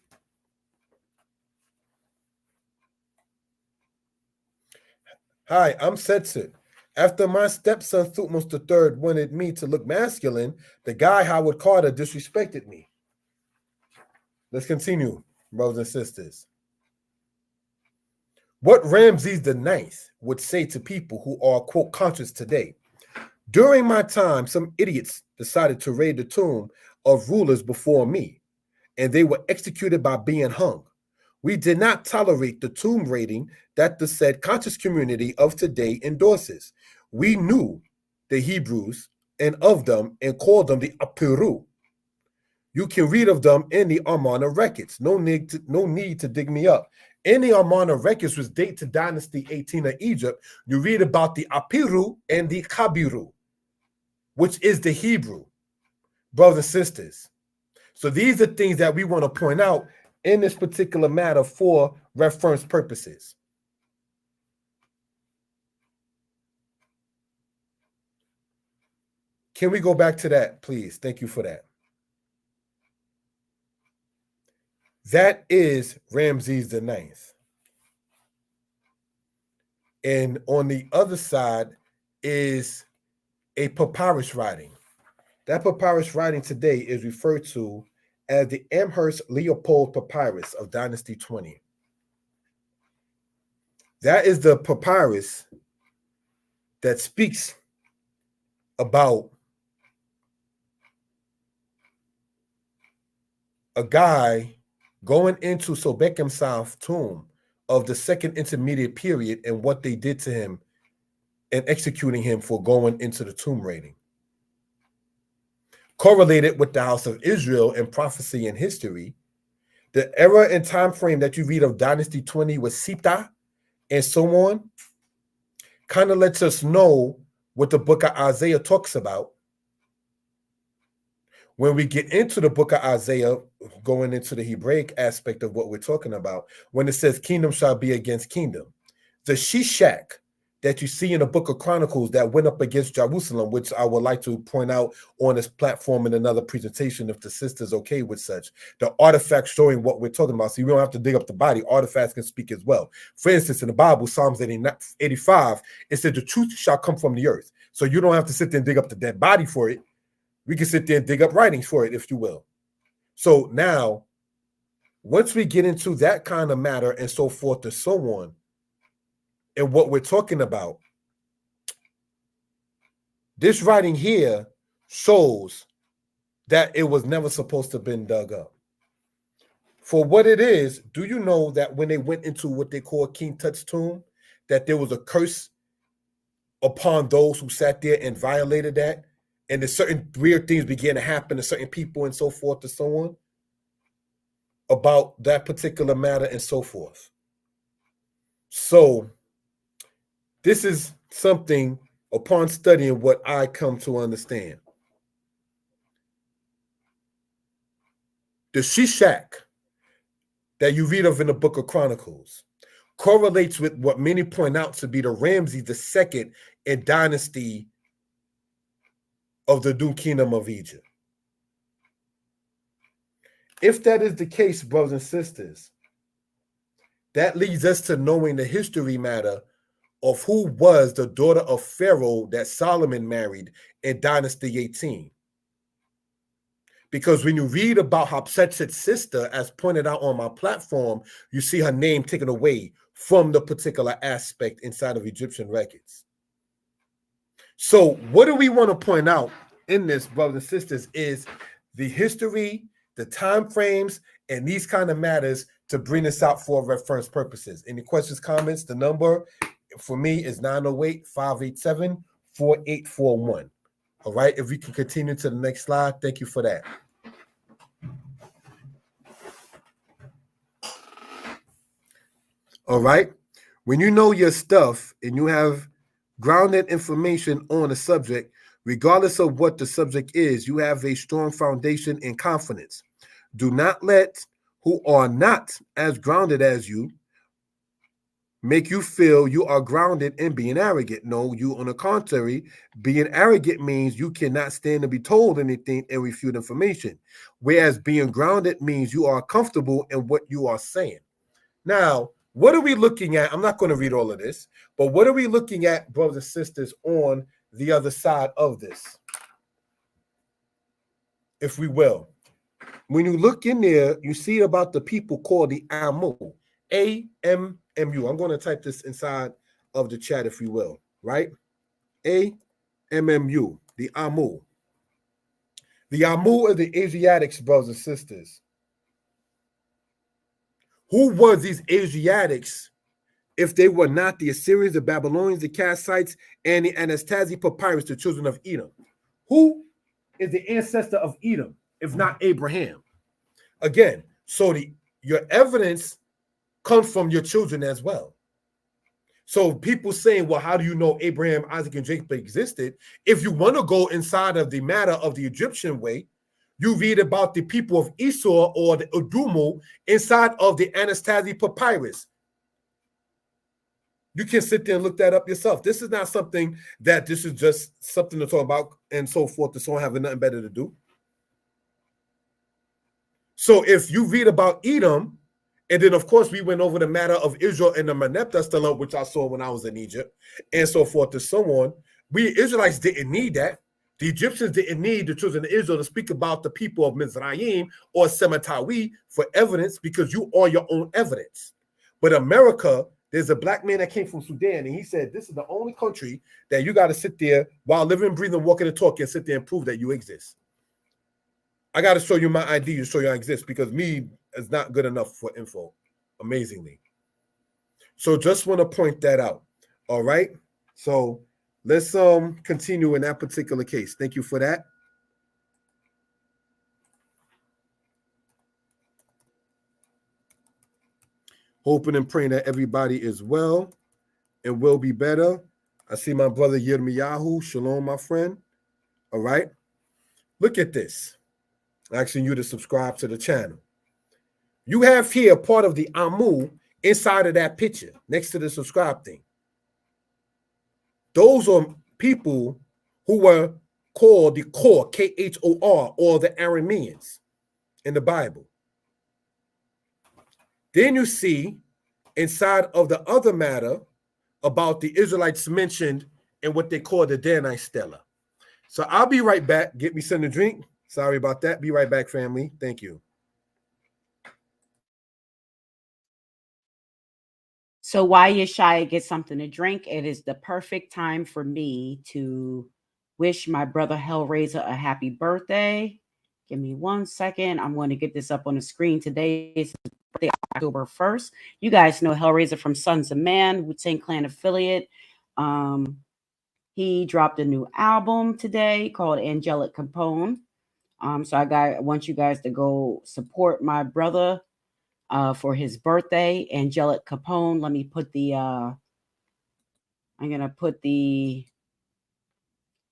Hi, I'm Setsit. After my stepson Thutmose III wanted me to look masculine, the guy Howard Carter disrespected me. Let's continue, brothers and sisters. What Ramses IX would say to people who are, quote, conscious today. During my time, some idiots decided to raid the tomb of rulers before me, and they were executed by being hung. We did not tolerate the tomb raiding that the said conscious community of today endorses. We knew the Hebrews and of them and called them the Apiru. You can read of them in the Amarna records. No need to dig me up. In the Amarna records, which date to Dynasty 18 of Egypt, you read about the Apiru and the Kabiru, which is the Hebrew. Brothers and sisters. So these are things that we want to point out in this particular matter for reference purposes. Can we go back to that, please? Thank you for that. That is Ramses IX. And on the other side is a papyrus writing. That papyrus writing today is referred to as the Amherst Leopold Papyrus of Dynasty 20. That is the papyrus that speaks about a guy going into Sobekemsaf's tomb of the second intermediate period and what they did to him and executing him for going into the tomb raiding. Correlated with the house of Israel and prophecy and history, the era and time frame that you read of Dynasty 20 with Sita and so on kind of lets us know what the book of Isaiah talks about. When we get into the book of Isaiah, going into the Hebraic aspect of what we're talking about, when it says kingdom shall be against kingdom, the Shishak that you see in the book of Chronicles that went up against Jerusalem, which I would like to point out on this platform in another presentation if the sister's okay with such, the artifacts showing what we're talking about. So you don't have to dig up the body. Artifacts can speak as well. For instance, in the Bible, Psalms 85, it said the truth shall come from the earth. So you don't have to sit there and dig up the dead body for it. We can sit there and dig up writings for it, if you will. So now, once we get into that kind of matter and so forth and so on, and what we're talking about, this writing here shows that it was never supposed to have been dug up. For what it is, do you know that when they went into what they call King Tut's tomb, that there was a curse upon those who sat there and violated that? And that certain weird things began to happen to certain people and so forth and so on. about that particular matter and so forth. So this is something, upon studying, what I come to understand. The Shishak that you read of in the Book of Chronicles correlates with what many point out to be the Ramses II in dynasty of the New Kingdom of Egypt. If that is the case, brothers and sisters, that leads us to knowing the history matter of who was the daughter of Pharaoh that Solomon married in Dynasty 18. Because when you read about Hatshepsut's sister, as pointed out on my platform, you see her name taken away from the particular aspect inside of Egyptian records. So what do we want to point out in this, brothers and sisters, is the history, the time frames, and these kind of matters to bring this out for reference purposes. Any questions, comments? The number for me is 908-587-4841. All right, if we can continue to the next slide, thank you for that. All right, when you know your stuff and you have grounded information on a subject, regardless of what the subject is, you have a strong foundation and confidence. Do not let who are not as grounded as you make you feel you are grounded and being arrogant. No, you, on the contrary, being arrogant means you cannot stand to be told anything and refute information, whereas being grounded means you are comfortable in what you are saying. Now, what are we looking at? I'm not going to read all of this, but what are we looking at, brothers and sisters, on the other side of this, if we will? When you look in there, you see about the people called the Amu, A-M-M-U. I'm going to type this inside of the chat, if you will, right? A-M-M-U, the Amu. The Amu are the Asiatics, brothers and sisters. Who was these Asiatics if they were not the Assyrians, the Babylonians, the Kassites, and the Anastasia Papyrus, the children of Edom? Who is the ancestor of Edom, if not Abraham? Again, so your evidence comes from your children as well. So people saying, well, how do you know Abraham, Isaac, and Jacob existed? If you want to go inside of the matter of the Egyptian way, you read about the people of Esau or the Udumu inside of the Anastasia Papyrus. You can sit there and look that up yourself. This is not something that this is just something to talk about and so forth, to someone having nothing better to do. So if you read about Edom, and then, of course, we went over the matter of Israel and the Merneptah Stela, which I saw when I was in Egypt, and so forth and so on. We Israelites didn't need that. The Egyptians didn't need the children of Israel to speak about the people of Mizraim or Sematawi for evidence, because you are your own evidence. But America, there's a black man that came from Sudan, and he said, this is the only country that you got to sit there while living, breathing, walking, and talking, and sit there and prove that you exist. I got to show you my ID to show you I exist, because me is not good enough for info, amazingly. So just want to point that out. All right. So let's continue in that particular case. Thank you for that. Hoping and praying that everybody is well and will be better. I see my brother Yirmiyahu. Shalom, my friend. All right. Look at this. Asking you to subscribe to the channel. You have here part of the Amu inside of that picture next to the subscribe thing. Those are people who were called the Khor, K-H-O-R, or the Arameans in the Bible. Then you see inside of the other matter about the Israelites mentioned in what they call the Danite Stela. So I'll be right back. Get me something to drink. Sorry about that. Be right back, family. Thank you. So while Yeshaya gets something to drink, it is the perfect time for me to wish my brother Hellraiser a happy birthday. Give me 1 second. I'm going to get this up on the screen. Today is his birthday, October 1st. You guys know Hellraiser from Sons of Man, Wu-Tang Clan affiliate. He dropped a new album today called Angelic Capone. So I want you guys to go support my brother for his birthday. Angelic Capone. Let me put the I'm gonna put the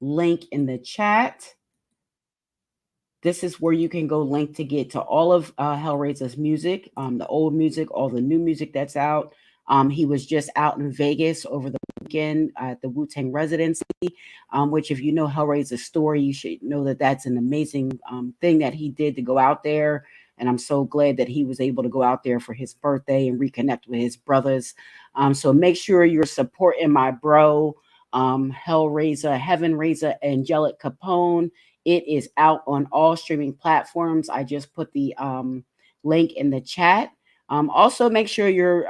link in the chat. This is where you can go link to get to all of Hellraiser's music, the old music, all the new music that's out. He was just out in Vegas over the weekend at the Wu-Tang residency, which if you know Hellraiser's story, you should know that that's an amazing thing that he did to go out there. And I'm so glad that he was able to go out there for his birthday and reconnect with his brothers. So make sure you're supporting my bro, Hellraiser, Heaven Raiser, Angelic Capone. It is out on all streaming platforms. I just put the link in the chat. Also, make sure you're,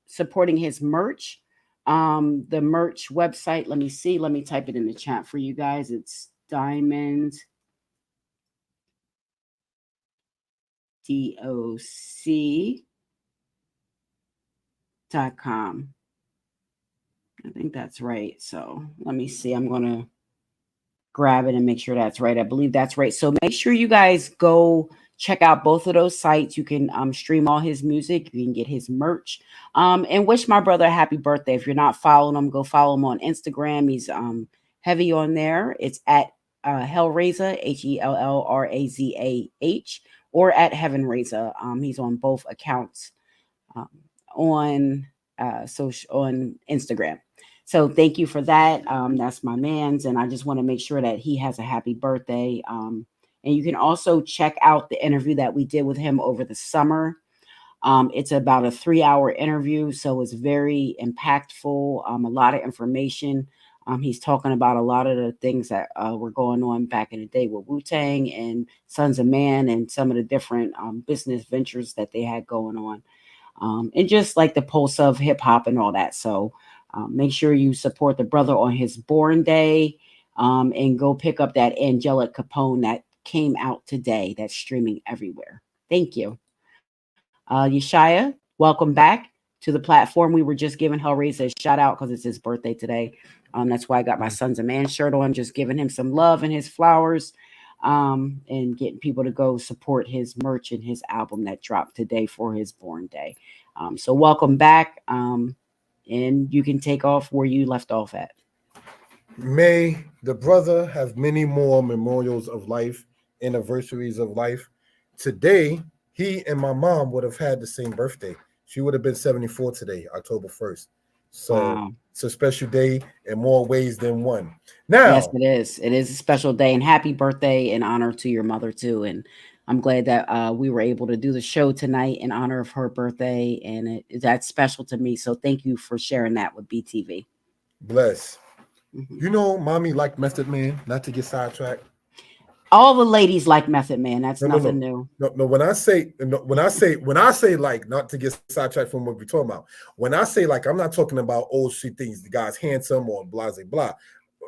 supporting his merch. The merch website, let me see. Let me type it in the chat for you guys. It's Diamond DOC.com. I think that's right. So let me see. I'm going to grab it and make sure that's right. I believe that's right. So make sure you guys go check out both of those sites. You can stream all his music. You can get his merch. And wish my brother a happy birthday. If you're not following him, go follow him on Instagram. He's heavy on there. It's at Hellraiser, HELLRAZAH, or at Heaven Raiser. He's on both accounts on Instagram. So thank you for that. That's my man's, and I just want to make sure that he has a happy birthday. And you can also check out the interview that we did with him over the summer. It's about a 3-hour interview, so it's very impactful. A lot of information. He's talking about a lot of the things that were going on back in the day with Wu-Tang and Sons of Man and some of the different business ventures that they had going on. And just like the pulse of hip hop and all that. So make sure you support the brother on his born day, and go pick up that Angelic Capone that came out today. That's streaming everywhere. Thank you. Yeshaya, welcome back to the platform. We were just giving Hellraiser a shout out because it's his birthday today. That's why I got my Sons of Man shirt on, just giving him some love and his flowers, and getting people to go support his merch and his album that dropped today for his born day. So welcome back. And you can take off where you left off at. May the brother have many more memorials of life, anniversaries of life. Today, he and my mom would have had the same birthday. She would have been 74 today, October 1st. So wow. It's a special day in more ways than one. Now, yes, it is. It is a special day, and happy birthday in honor to your mother too. And I'm glad that we were able to do the show tonight in honor of her birthday, and that's special to me. So thank you for sharing that with BTV. Bless. Mm-hmm. You know, mommy liked Method Man, not to get sidetracked. All the ladies like Method Man. That's nothing new. No, when I say like, not to get sidetracked from what we're talking about. When I say like, I'm not talking about old shit things. The guy's handsome or blah, blah, blah.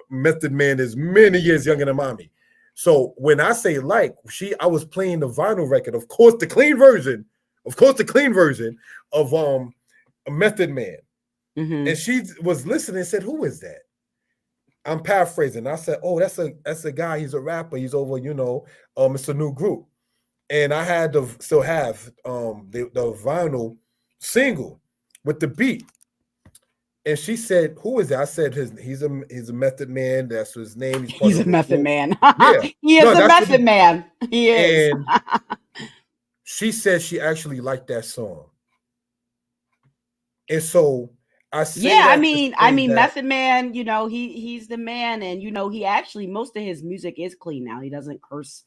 Method Man is many years younger than mommy. So when I say like, I was playing the vinyl record, of course, the clean version of a Method Man. Mm-hmm. And she was listening and said, "Who is that?" I'm paraphrasing. I said, "Oh, that's a guy. He's a rapper. He's over, it's a new group." And I had to still have the vinyl single with the beat. And she said, "Who is that?" I said, he's a Method Man. That's his name. He's a Method Man. Yeah. He is a Method Man. He is. And she said she actually liked that song. And so I say, I mean, Method Man, he's the man, and he actually, most of his music is clean now. He doesn't curse.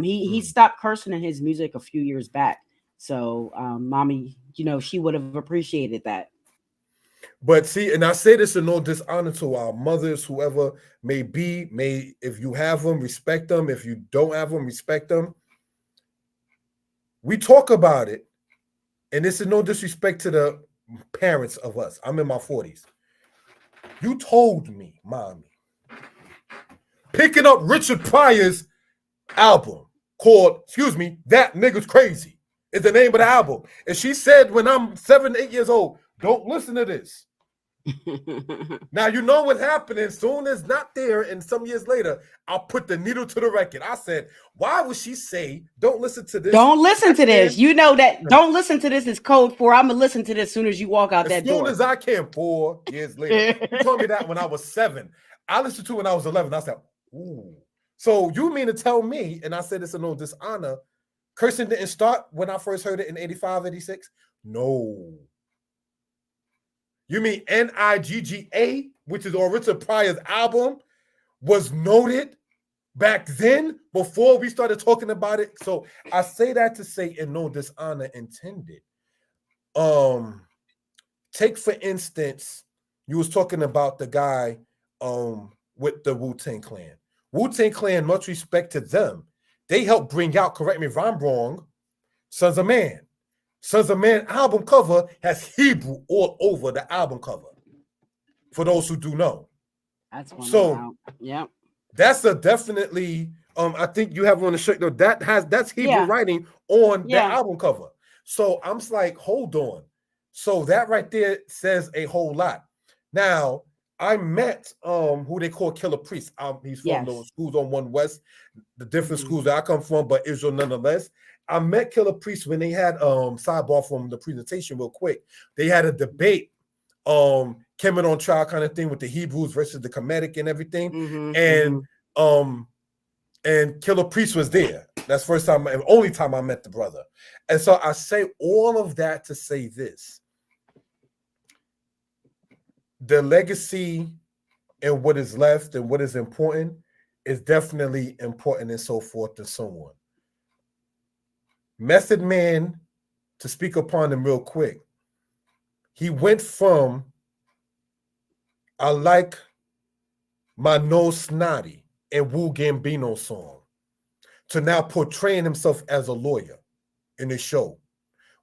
He stopped cursing in his music a few years back. So mommy, she would have appreciated that. But see, and I say this in no dishonor to our mothers, whoever may be, if you have them, respect them. If you don't have them, respect them. We talk about it, and this is no disrespect to the parents of us. I'm in my 40s. You told me, mommy, picking up Richard Pryor's album called, That Nigga's Crazy is the name of the album. And she said, when I'm 7, 8 years old, don't listen to this. Now you know what happened. As soon as not there, and some years later, I'll put the needle to the record. I said, "Why would she say don't listen to this? Don't listen to this. You know that. Don't listen to this is code for I'm gonna listen to this as soon as you walk out that door. As soon as I can. 4 years later, you told me that when I was 7. I listened to it when I was 11. I said, "Ooh." So you mean to tell me? And I said it's a no dishonor. Cursing didn't start when I first heard it in 85, 86? No. You mean Nigga, which is Richard Pryor's album, was noted back then before we started talking about it? So I say that to say, and no dishonor intended. Take for instance, you was talking about the guy with the Wu-Tang Clan. Wu-Tang Clan, much respect to them. They helped bring out, correct me if I'm wrong, Sons of Man. Sons of Man album cover has Hebrew all over the album cover. For those who do know. That's one. So yeah. That's a definitely I think you have on the shirt though. That's Hebrew writing on the album cover. So I'm just like, hold on. So that right there says a whole lot. Now I met who they call Killer Priest. He's from those schools on One West, the different schools that I come from, but Israel nonetheless. I met Killer Priest when they had sidebar from the presentation real quick. They had a debate, Kemet on trial kind of thing with the Hebrews versus the Kemetic and everything. And Killer Priest was there. That's the first time and only time I met the brother. And so I say all of that to say this. The legacy and what is left and what is important is definitely important and so forth and so on. Method Man, to speak upon him real quick, he went from I like my nose snotty and Wu Gambino song to now portraying himself as a lawyer in the show.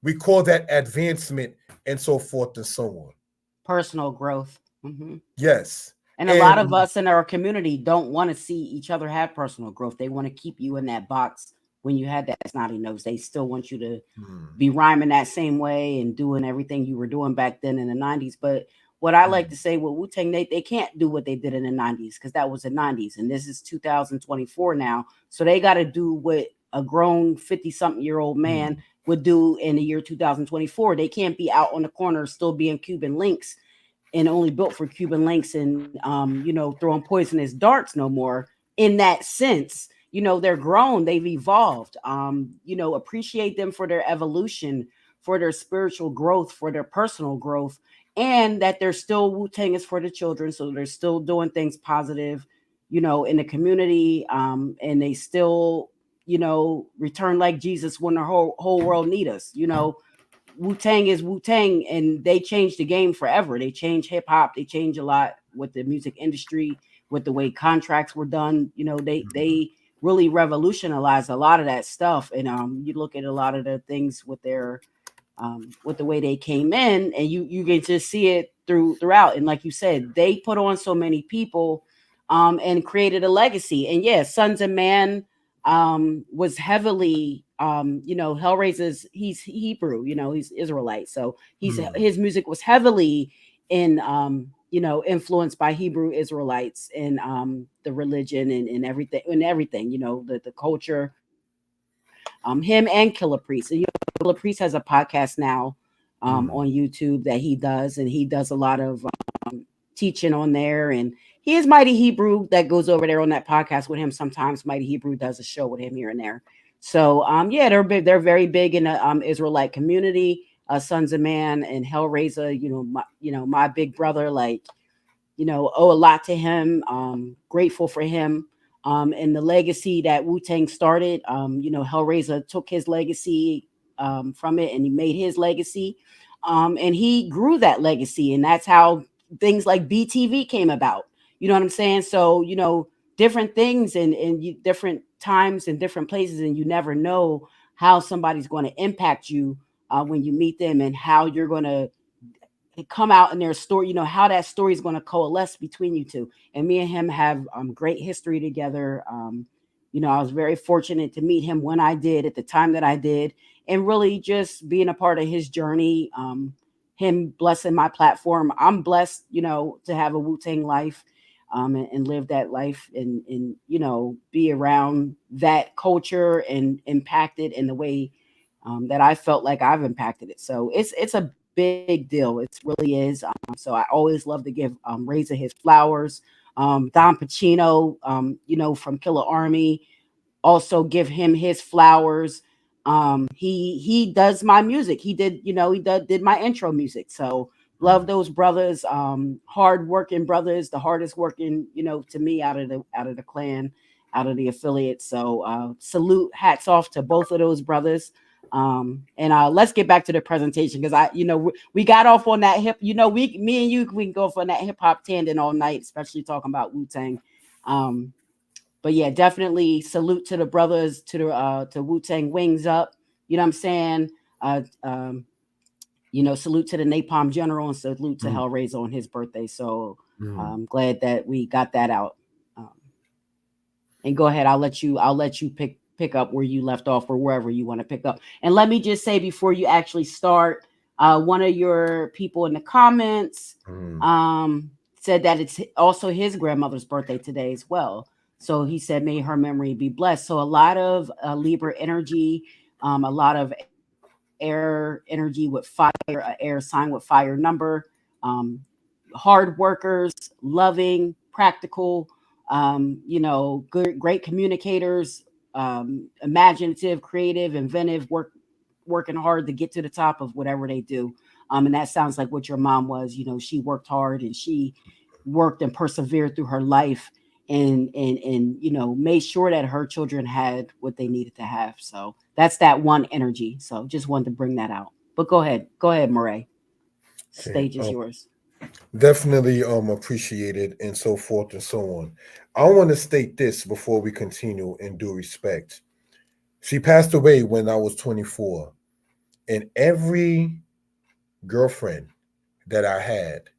We call that advancement and so forth and so on. Personal growth. Yes. And a lot of us in our community don't want to see each other have personal growth. They want to keep you in that box. When you had that snotty nose, they still want you to be rhyming that same way and doing everything you were doing back then in the 90s. But what I like to say with Wu-Tang, they can't do what they did in the 90s because that was the 90s. And this is 2024 now. So they got to do what a grown 50-something-year-old man would do in the year 2024. They can't be out on the corner still being Cuban links and only built for Cuban links and, throwing poisonous darts no more in that sense. They're grown, they've evolved, appreciate them for their evolution, for their spiritual growth, for their personal growth, and that they're still Wu-Tang is for the children. So they're still doing things positive, in the community. And they still, return like Jesus when the whole world need us. Wu-Tang is Wu-Tang, and they changed the game forever. They changed hip hop. They changed a lot with the music industry, with the way contracts were done. They really revolutionized a lot of that stuff. And you look at a lot of the things with their with the way they came in, and you can just see it throughout. And like you said, they put on so many people and created a legacy. And Sons of Man was heavily Hellraiser's, he's Hebrew, he's Israelite. So his music was heavily in influenced by Hebrew Israelites and the religion and everything, the culture. Him and Killer Priest. And Killer Priest has a podcast now on YouTube that he does, and he does a lot of teaching on there. And he is Mighty Hebrew that goes over there on that podcast with him. Sometimes Mighty Hebrew does a show with him here and there. So they're big. They're very big in the Israelite community. Sons of Man and Hellraiser. My big brother. Owe a lot to him. Grateful for him. And the legacy that Wu-Tang started. Hellraiser took his legacy from it, and he made his legacy. And he grew that legacy, and that's how things like BTV came about. You know what I'm saying? So different things and different times and different places, and you never know how somebody's going to impact you when you meet them, and how you're going to come out in their story, how that story is going to coalesce between you two. And me and him have great history together. I was very fortunate to meet him when I did, at the time that I did, and really just being a part of his journey. him blessing my platform. I'm blessed, to have a Wu-Tang life, and live that life, and be around that culture and impact it in the way that I felt like I've impacted it. So it's a big deal. It really is. So I always love to give Razor his flowers. Don Pacino, from Killer Army, also give him his flowers. He does my music. He did, did my intro music. So love those brothers, hard working brothers, the hardest working, to me, out of the clan, out of the affiliate. So salute, hats off to both of those brothers. And let's get back to the presentation, because we got off on that me and you, we can go off on that hip hop tangent all night, especially talking about Wu-Tang. But yeah, definitely salute to the brothers, to Wu-Tang, wings up. You know what I'm saying? Salute to the Napalm General, and salute to Hellraiser on his birthday. So I'm glad that we got that out. And go ahead, I'll let you pick up where you left off, or wherever you want to pick up. And let me just say, before you actually start, one of your people in the comments said that it's also his grandmother's birthday today as well. So he said, may her memory be blessed. So a lot of Libra energy, a lot of air energy with fire, air sign with fire number, hard workers, loving, practical, good, great communicators, imaginative, creative, inventive, working hard to get to the top of whatever they do. And that sounds like what your mom was. She worked hard, and she worked and persevered through her life, and made sure that her children had what they needed to have. So that's that one energy. So just wanted to bring that out. But go ahead, Murray. Stage is yours. Definitely appreciated, and so forth and so on. I want to state this before we continue, in due respect. She passed away when I was 24, and every girlfriend that I had,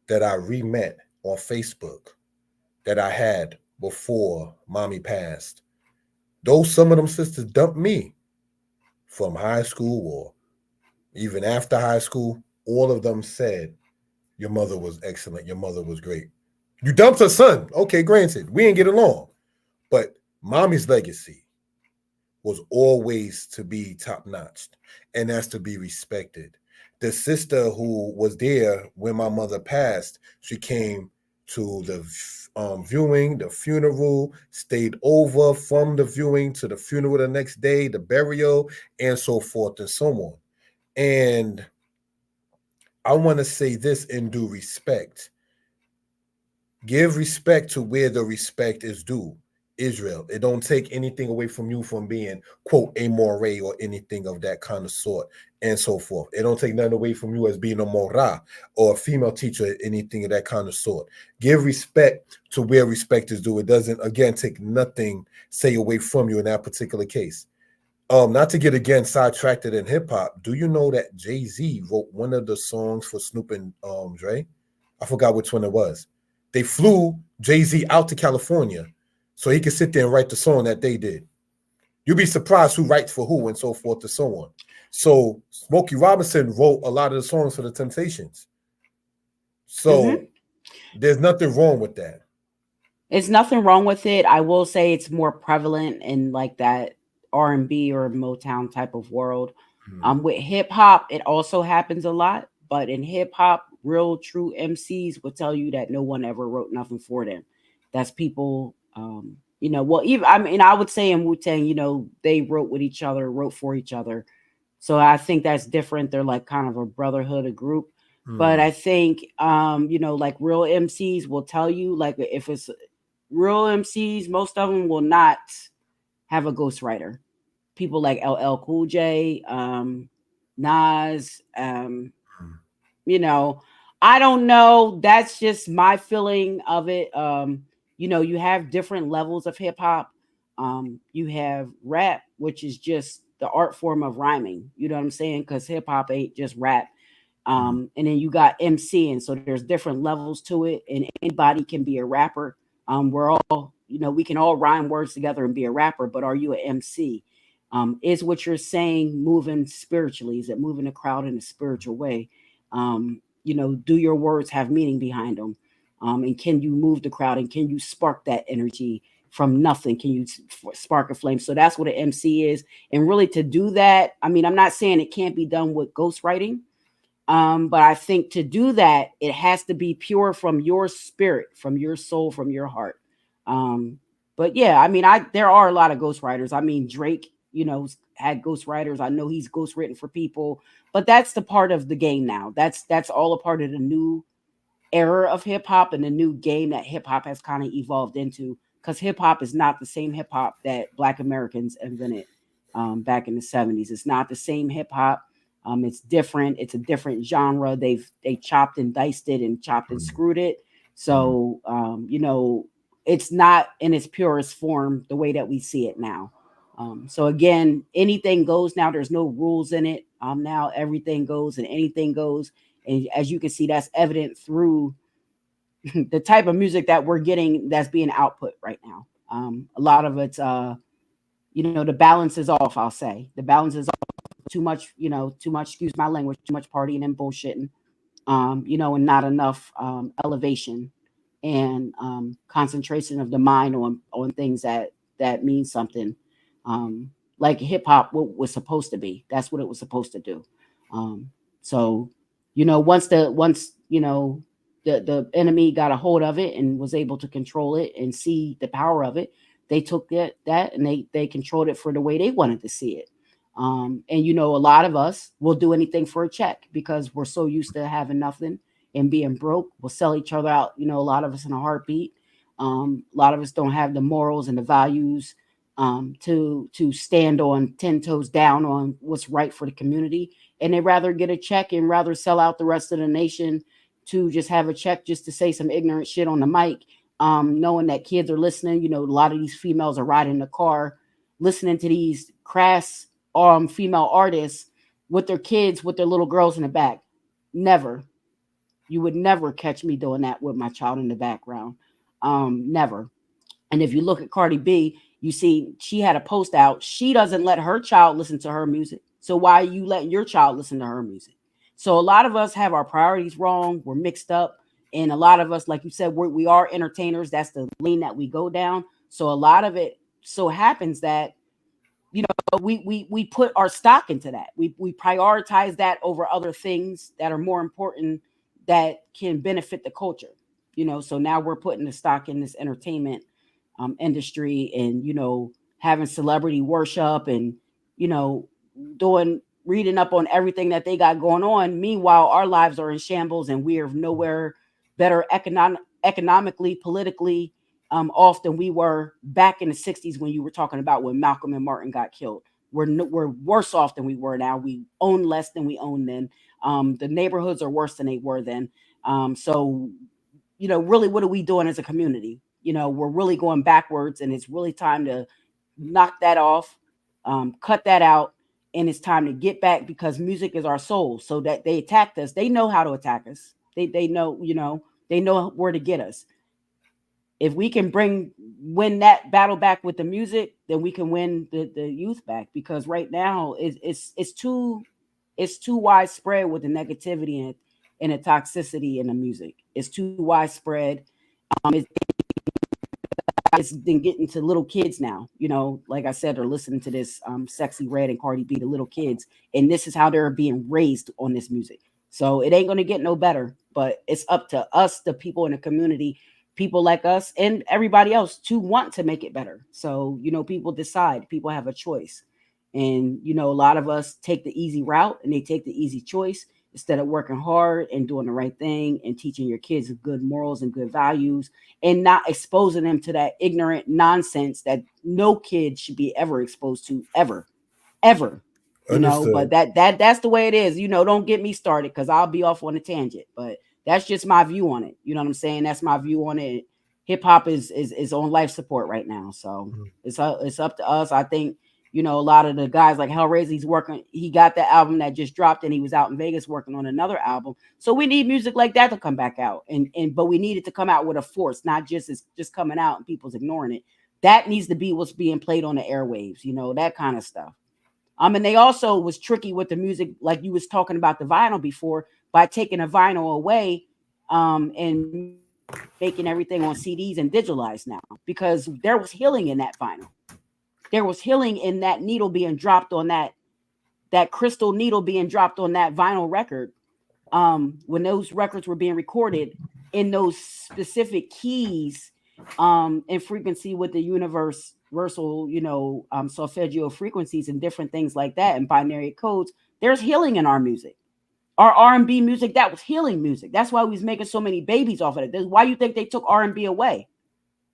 that I re-met on Facebook, that I had before mommy passed, some of them sisters dumped me from high school or even after high school. All of them said, your mother was excellent. Your mother was great. You dumped her son. Okay, granted, we didn't get along. But mommy's legacy was always to be top-notch, and that's to be respected. The sister who was there when my mother passed, she came to the viewing, the funeral, stayed over from the viewing to the funeral the next day, the burial, and so forth and so on. And I want to say this in due respect. Give respect to where the respect is due. Israel, it don't take anything away from you from being, quote, a moray or anything of that kind of sort, and so forth. It don't take nothing away from you as being a mora or a female teacher, anything of that kind of sort. Give respect to where respect is due. It doesn't, again, take nothing, say, away from you in that particular case. Not to get again sidetracked in hip hop. Do you know that Jay-Z wrote one of the songs for Snoop and Dre? I forgot which one it was. They flew Jay-Z out to California so he could sit there and write the song that they did. You'd be surprised who writes for who, and so forth and so on. So Smokey Robinson wrote a lot of the songs for the Temptations. So there's nothing wrong with that. It's nothing wrong with it. I will say it's more prevalent in like that R&B or Motown type of world. With hip hop, it also happens a lot, but in hip hop, real true MCs will tell you that no one ever wrote nothing for them. That's people, even, I would say in Wu-Tang, they wrote with each other, wrote for each other. So I think that's different. They're like kind of a brotherhood, a group. But I think, like real MCs will tell you, like if it's real MCs, most of them will not have a ghostwriter. People like LL Cool J, Nas, I don't know. That's just my feeling of it. You have different levels of hip hop. You have rap, which is just the art form of rhyming. You know what I'm saying? Because hip hop ain't just rap. And then you got MC, and so there's different levels to it, and anybody can be a rapper. We're all, we can all rhyme words together and be a rapper, but are you an MC? Is what you're saying moving spiritually? Is it moving the crowd in a spiritual way? Do your words have meaning behind them? And can you move the crowd, and can you spark that energy from nothing? Can you spark a flame? So that's what an MC is. And really, to do that, I mean, I'm not saying it can't be done with ghostwriting, but I think to do that, it has to be pure from your spirit, from your soul, from your heart. But yeah, I mean, there are a lot of ghostwriters. I mean, Drake, had ghostwriters. I know he's ghostwritten for people, but that's the part of the game now. That's all a part of the new era of hip hop and the new game that hip hop has kind of evolved into. Because hip hop is not the same hip hop that Black Americans invented back in the 70s. It's not the same hip hop. It's different. It's a different genre. They chopped and diced it and chopped and screwed it. So it's not in its purest form the way that we see it now. So again, anything goes now. There's no rules in it. Now everything goes and anything goes. And as you can see, that's evident through the type of music that we're getting that's being output right now. A lot of it's, the balance is off, I'll say. The balance is off. Too much, excuse my language, too much partying and bullshitting, and not enough elevation and concentration of the mind on things that mean something. Like hip hop was supposed to be. That's what it was supposed to do. So once the enemy got a hold of it and was able to control it and see the power of it, they took that and they controlled it for the way they wanted to see it. And a lot of us will do anything for a check because we're so used to having nothing and being broke. We'll sell each other out, a lot of us in a heartbeat. A lot of us don't have the morals and the values to stand on 10 toes down on what's right for the community. And they rather get a check and rather sell out the rest of the nation to just have a check just to say some ignorant shit on the mic, knowing that kids are listening. A lot of these females are riding in the car listening to these crass female artists with their kids, with their little girls in the back. Never. You would never catch me doing that with my child in the background. Never. And if you look at Cardi B, you see she had a post out. She doesn't let her child listen to her music. So why are you letting your child listen to her music? So a lot of us have our priorities wrong. We're mixed up. And a lot of us, like you said, we are entertainers. That's the lane that we go down. So a lot of it so happens that, we put our stock into that. We prioritize that over other things that are more important that can benefit the culture. So now we're putting the stock in this entertainment industry and, having celebrity worship and, reading up on everything that they got going on. Meanwhile, our lives are in shambles and we are nowhere better economically, politically, off than we were back in the 60s when you were talking about when Malcolm and Martin got killed. We're worse off than we were now. We own less than we own then. The neighborhoods are worse than they were then. So, really, what are we doing as a community? We're really going backwards, and it's really time to knock that off, cut that out, and it's time to get back because music is our soul. So that they attacked us, they know how to attack us. They know, they know where to get us. If we can win that battle back with the music, then we can win the youth back. Because right now it's too widespread with the negativity and the toxicity in the music. It's too widespread. It's been getting to little kids now. Like I said, they're listening to this Sexy Red and Cardi B, the little kids, and this is how they're being raised on this music. So it ain't going to get no better. But it's up to us, the people in the community, people like us and everybody else, to want to make it better. So, people decide, people have a choice. And, a lot of us take the easy route and they take the easy choice instead of working hard and doing the right thing and teaching your kids good morals and good values and not exposing them to that ignorant nonsense that no kid should be ever exposed to ever. But that's the way it is. Don't get me started because I'll be off on a tangent, but that's just my view on it. You know what I'm saying? That's my view on it. Hip hop is on life support right now. So it's up to us. I think, a lot of the guys like Hellraiser, he got the album that just dropped and he was out in Vegas working on another album. So we need music like that to come back out. But we need it to come out with a force, not just coming out and people's ignoring it. That needs to be what's being played on the airwaves, that kind of stuff. And they also was tricky with the music, like you was talking about the vinyl before. by taking a vinyl away and making everything on CDs and digitalized now, because there was healing in that vinyl. There was healing in that needle being dropped on that crystal needle being dropped on that vinyl record. When those records were being recorded in those specific keys and frequency with the universal, solfeggio frequencies and different things like that, and binary codes, there's healing in our music. Our R&B music, that was healing music. That's why we was making so many babies off of it. That's why you think they took R&B away.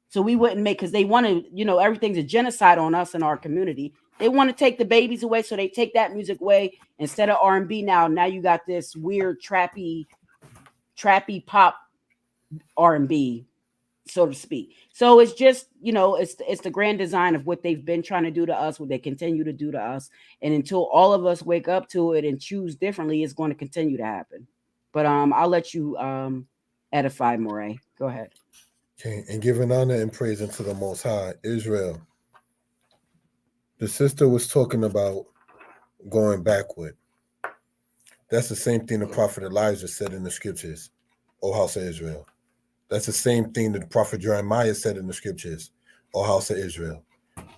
So we wouldn't make, because they wanted, everything's a genocide on us in our community. They want to take the babies away, so they take that music away instead of R&B. Now you got this weird trappy pop R&B, so to speak. So it's just, it's the grand design of what they've been trying to do to us, what they continue to do to us. And until all of us wake up to it and choose differently, it's going to continue to happen. But I'll let you edify, Moray. Go ahead. Okay, and giving honor and praise unto the Most High, Israel. The sister was talking about going backward. That's the same thing the prophet Elijah said in the scriptures, O house of Israel. That's the same thing that the prophet Jeremiah said in the scriptures, O house of Israel.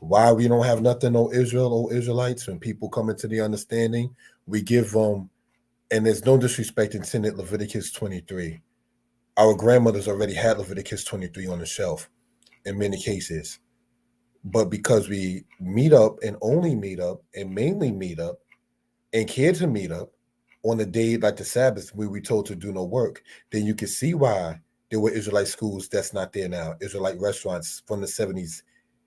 Why we don't have nothing, O Israel, O Israelites? When people come into the understanding, we give them, and there's no disrespect in saying Leviticus 23. Our grandmothers already had Leviticus 23 on the shelf in many cases. But because we meet up and only meet up and mainly meet up and care to meet up on a day like the Sabbath where we told to do no work, then you can see why there were Israelite schools that's not there now. Israelite restaurants from the 70s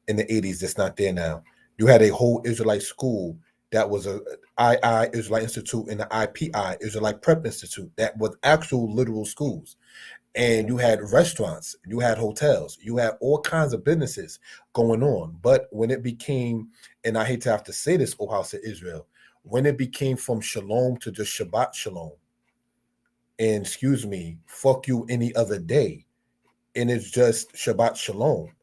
and the 80s that's not there now. You had a whole Israelite school that was a II Israelite Institute and the IPI Israelite Prep Institute that was actual literal schools. And you had restaurants, you had hotels, you had all kinds of businesses going on. But when it became, and I hate to have to say this, O house of Israel, when it became from shalom to just Shabbat shalom, and excuse me, fuck you any other day, and it's just Shabbat shalom,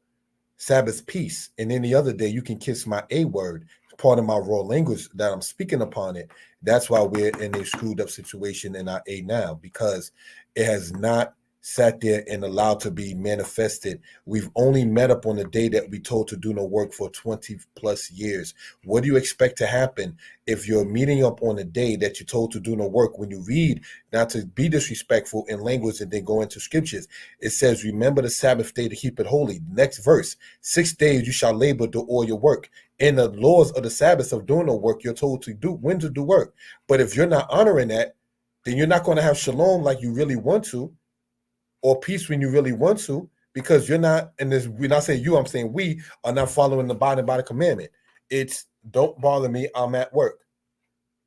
Sabbath peace, and any other day you can kiss my A word, part of my raw language that I'm speaking upon it. That's why we're in a screwed up situation in our A now, because it has not sat there and allowed to be manifested. We've only met up on the day that we told to do no work for 20 plus years. What do you expect to happen if you're meeting up on a day that you're told to do no work? When you read, not to be disrespectful in language and then go into scriptures, it says, remember the Sabbath day to keep it holy. Next verse, 6 days you shall labor, do all your work. In the laws of the Sabbath of doing no work, you're told to do when to do work. But if you're not honoring that, then you're not going to have shalom like you really want to, or peace when you really want to, because you're not, and this, we're not saying you, I'm saying we are not following the body by the commandment. It's don't bother me, I'm at work.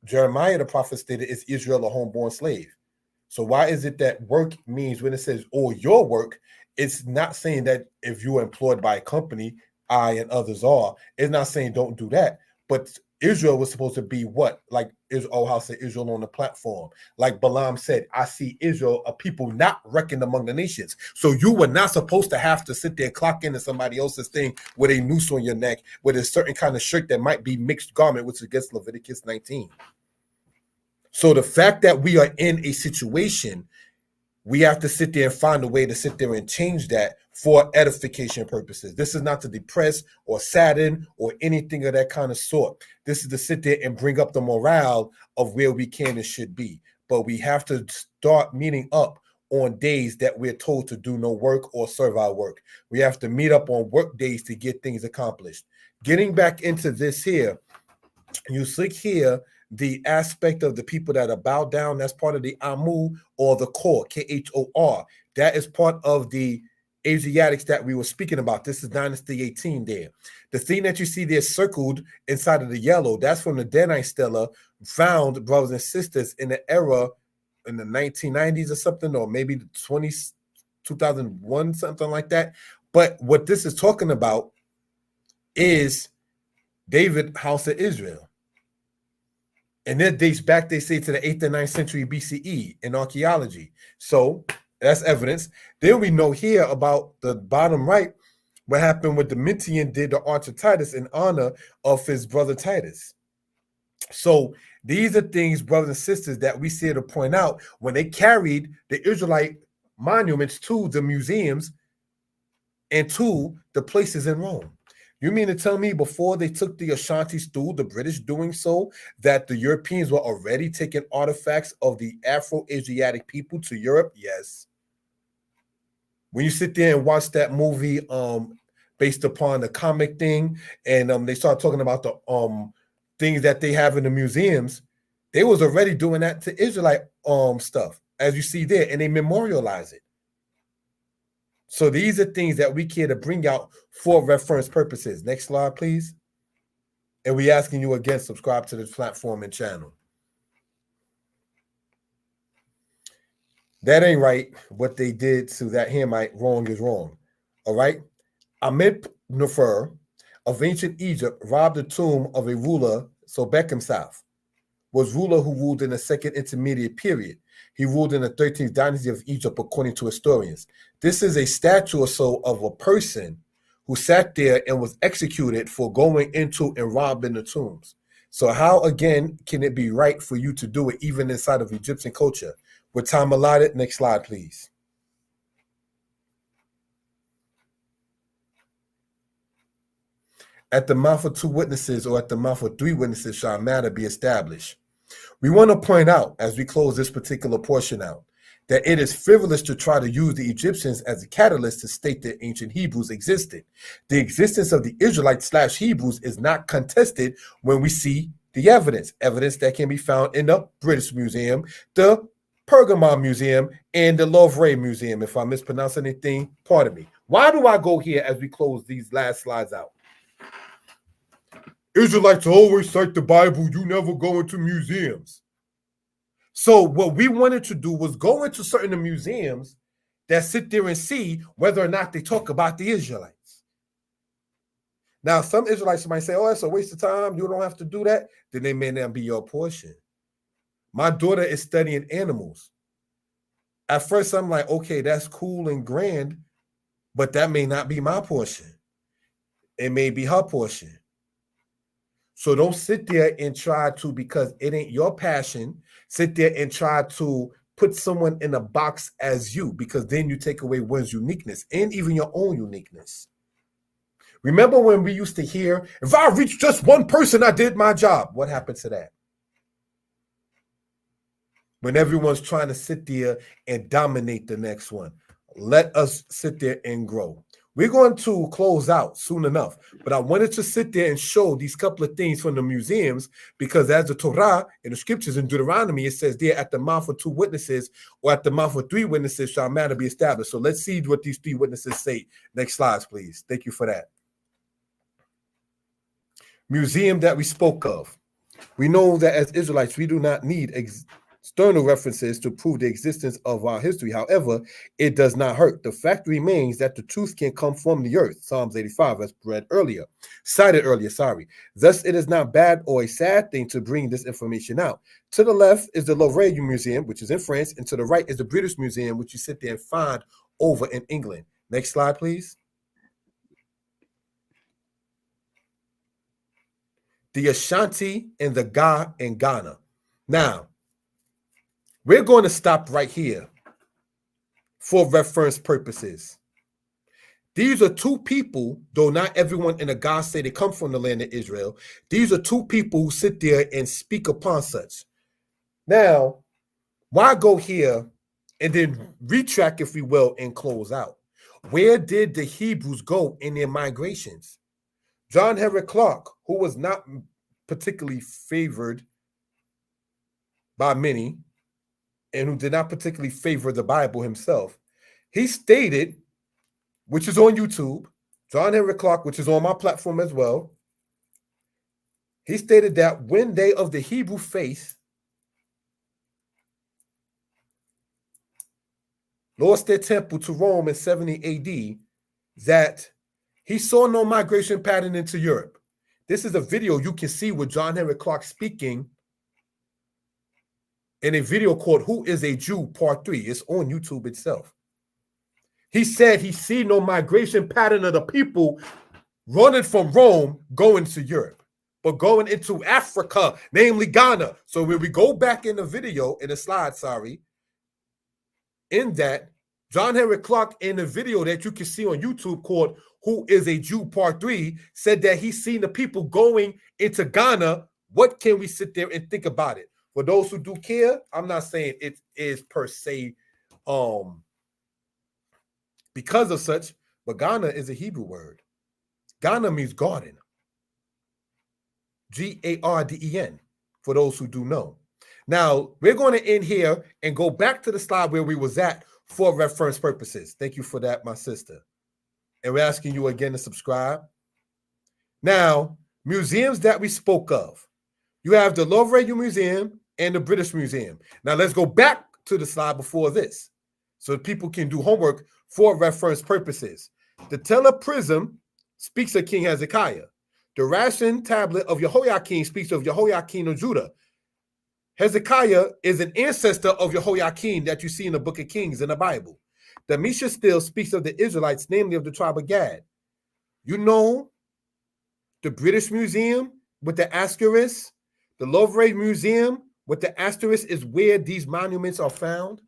Jeremiah the prophet stated, is Israel a homeborn slave? So why is it that work means, when it says or your work, it's not saying that if you are employed by a company, I and others are, it's not saying don't do that. But Israel was supposed to be what? Like Israel, house of Israel on the platform. Like Balaam said, I see Israel, a people not reckoned among the nations. So you were not supposed to have to sit there, clock into somebody else's thing with a noose on your neck, with a certain kind of shirt that might be mixed garment, which is against Leviticus 19. So the fact that we are in a situation, we have to sit there and find a way to sit there and change that for edification purposes. This is not to depress or sadden or anything of that kind of sort. This is to sit there and bring up the morale of where we can and should be. But we have to start meeting up on days that we're told to do no work or serve our work. We have to meet up on work days to get things accomplished. Getting back into this here, you see here the aspect of the people that are bowed down. That's part of the Amu or the Khor, Khor. That is part of the Asiatics that we were speaking about. This is Dynasty 18 there. The thing that you see there circled inside of the yellow, that's from the Danite Stela, found, brothers and sisters, in the era in the 1990s or something, or maybe the 2001, something like that. But what this is talking about is David, house of Israel. And that dates back, they say, to the 8th and 9th century BCE in archaeology. So that's evidence. Then we know here about the bottom right, what happened with Domitian did to Archer Titus in honor of his brother Titus. So these are things, brothers and sisters, that we see to point out when they carried the Israelite monuments to the museums and to the places in Rome. You mean to tell me before they took the Ashanti stool, the British doing so, that the Europeans were already taking artifacts of the Afro-Asiatic people to Europe? Yes. When you sit there and watch that movie based upon the comic thing, and they start talking about the things that they have in the museums, they was already doing that to Israelite stuff, as you see there, and they memorialize it. So these are things that we care to bring out for reference purposes. Next slide, please. And we asking you again, subscribe to this platform and channel. That ain't right. What they did to that Hamite, wrong is wrong. All right. Amenefer of ancient Egypt robbed the tomb of a ruler, Sobekemsaf was ruler who ruled in the second intermediate period. He ruled in the 13th dynasty of Egypt, according to historians. This is a statue or so of a person who sat there and was executed for going into and robbing the tombs. So how, again, can it be right for you to do it even inside of Egyptian culture? With time allotted, next slide, please. At the mouth of two witnesses or at the mouth of three witnesses shall a matter be established. We want to point out, as we close this particular portion out, that it is frivolous to try to use the Egyptians as a catalyst to state that ancient Hebrews existed. The existence of the Israelites/Hebrews is not contested when we see the evidence that can be found in the British Museum, the Pergamon Museum, and the Louvre Museum. If I mispronounce anything, pardon me. Why do I go here as we close these last slides out? Israelites always cite the Bible. You never go into museums. So what we wanted to do was go into certain museums that sit there and see whether or not they talk about the Israelites. Now, some Israelites might say, oh, that's a waste of time. You don't have to do that. Then they may not be your portion. My daughter is studying animals. At first, I'm like, okay, that's cool and grand, but that may not be my portion. It may be her portion. So don't sit there and try to, because it ain't your passion, sit there and try to put someone in a box as you, because then you take away one's uniqueness and even your own uniqueness. Remember when we used to hear, if I reach just one person, I did my job. What happened to that? When everyone's trying to sit there and dominate the next one. Let us sit there and grow. We're going to close out soon enough, but I wanted to sit there and show these couple of things from the museums, because as the Torah in the scriptures in Deuteronomy, it says there, at the mouth of two witnesses or at the mouth of three witnesses shall a matter be established. So let's see what these three witnesses say. Next slides, please. Thank you for that. Museum that we spoke of. We know that as Israelites, we do not need external references to prove the existence of our history. However, it does not hurt. The fact remains that the truth can come from the earth. Psalms 85, as cited earlier. Thus, it is not bad or a sad thing to bring this information out. To the left is the Louvre Museum, which is in France, and to the right is the British Museum, which you sit there and find over in England. Next slide, please. The Ashanti and the Ga in Ghana. Now, we're going to stop right here for reference purposes. These are two people, though not everyone in the Ga say they come from the land of Israel. These are two people who sit there and speak upon such. Now, why go here and then retract, if we will, and close out? Where did the Hebrews go in their migrations? John Henry Clark, who was not particularly favored by many, and who did not particularly favor the Bible himself, he stated, which is on YouTube, John Henry Clark, which is on my platform as well, he stated that when they of the Hebrew faith lost their temple to Rome in 70 AD, that he saw no migration pattern into Europe. This is a video you can see with John Henry Clark speaking in a video called Who is a Jew? Part 3. It's on YouTube itself. He said he see no migration pattern of the people running from Rome going to Europe. but going into Africa, namely Ghana. So when we go back in the video, in the slide, in that, John Henry Clark, in the video that you can see on YouTube called Who is a Jew Part 3, said that he's seen the people going into Ghana. What can we sit there and think about it? For those who do care, I'm not saying it is per se because of such, but Ghana is a Hebrew word. Ghana means garden. Garden, for those who do know. Now, we're going to end here and go back to the slide where we was at for reference purposes. Thank you for that, my sister. And we're asking you again to subscribe. Now, museums that we spoke of. You have the Louvre Museum and the British Museum. Now, let's go back to the slide before this so people can do homework for reference purposes. The Teleprism speaks of King Hezekiah. The Ration tablet of Jehoiakim speaks of Jehoiakim of Judah. Hezekiah is an ancestor of Jehoiakim that you see in the Book of Kings in the Bible. The Mishnah still speaks of the Israelites, namely of the tribe of Gad. You know, the British Museum with the asterisk, the Louvre Museum with the asterisk is where these monuments are found.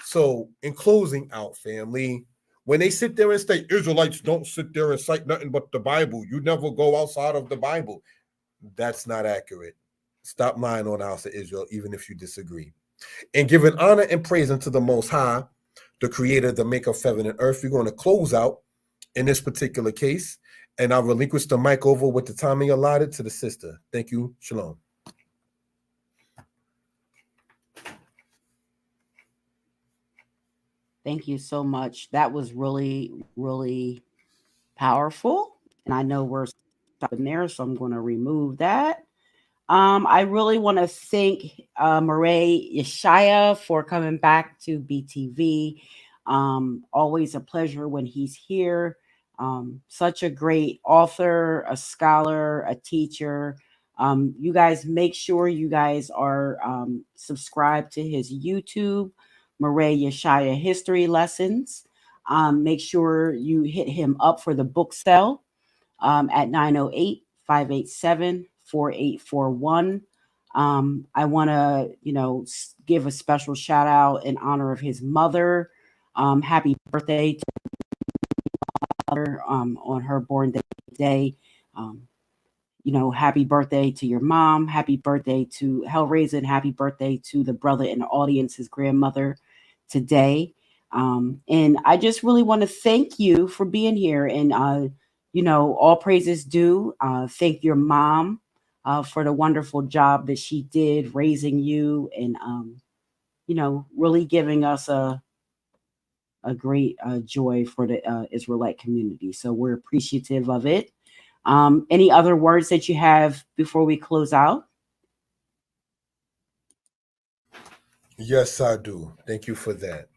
So, in closing out, family, when they sit there and say Israelites don't sit there and cite nothing but the Bible, you never go outside of the Bible, that's not accurate. Stop lying on the house of Israel, even if you disagree. And giving honor and praise unto the Most High, the Creator, the Maker of heaven and earth. We're going to close out in this particular case, and I'll relinquish the mic over with the timing allotted to the sister. Thank you. Shalom. Thank you so much. That was really, really powerful. And I know we're stopping there, so I'm going to remove that. I really want to thank Morey Yeshaya for coming back to BTV. Always a pleasure when he's here. Such a great author, a scholar, a teacher. You guys make sure you guys are subscribed to his YouTube, Morey Yeshaya History Lessons. Make sure you hit him up for the book sale at 908-587-4841. I want to, give a special shout out in honor of his mother. Happy birthday to her on her born day. Happy birthday to your mom. Happy birthday to Hellraiser, and happy birthday to the brother in the audience, his grandmother today. And I just really want to thank you for being here. And, all praises due. Thank your mom for the wonderful job that she did raising you and, really giving us a great joy for the Israelite community. So we're appreciative of it. Any other words that you have before we close out? Yes, I do. Thank you for that.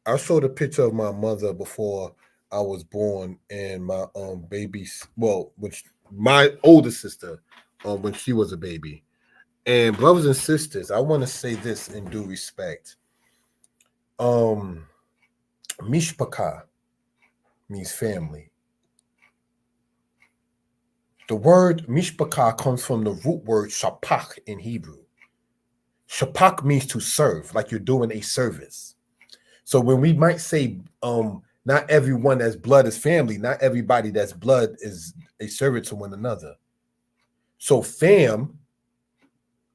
I showed a picture of my mother before I was born, and my my older sister, when she was a baby. And brothers and sisters, I want to say this in due respect. Mishpachah means family. The word mishpachah comes from the root word shapach in Hebrew. Shapach means to serve, like you're doing a service. So when we might say, not everyone that's blood is family, not everybody that's blood is a servant to one another. So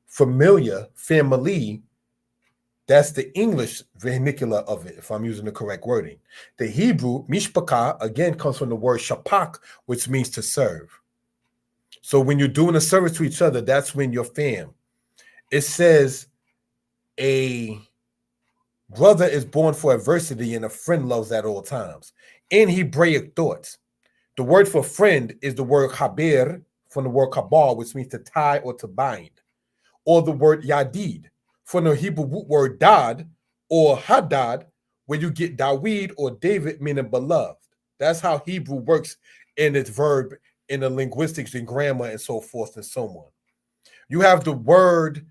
familiar, family, that's the English vernacular of it, if I'm using the correct wording. The Hebrew, mishpachah, again, comes from the word shapach, which means to serve. So when you're doing a service to each other, that's when you're fam. It says a brother is born for adversity and a friend loves at all times. In Hebraic thoughts, the word for friend is the word haber, from the word kabal, which means to tie or to bind, or the word yadid, from the Hebrew root word dad or hadad, where you get Dawid or David, meaning beloved. That's how Hebrew works in its verb, in the linguistics and grammar and so forth and so on. You have the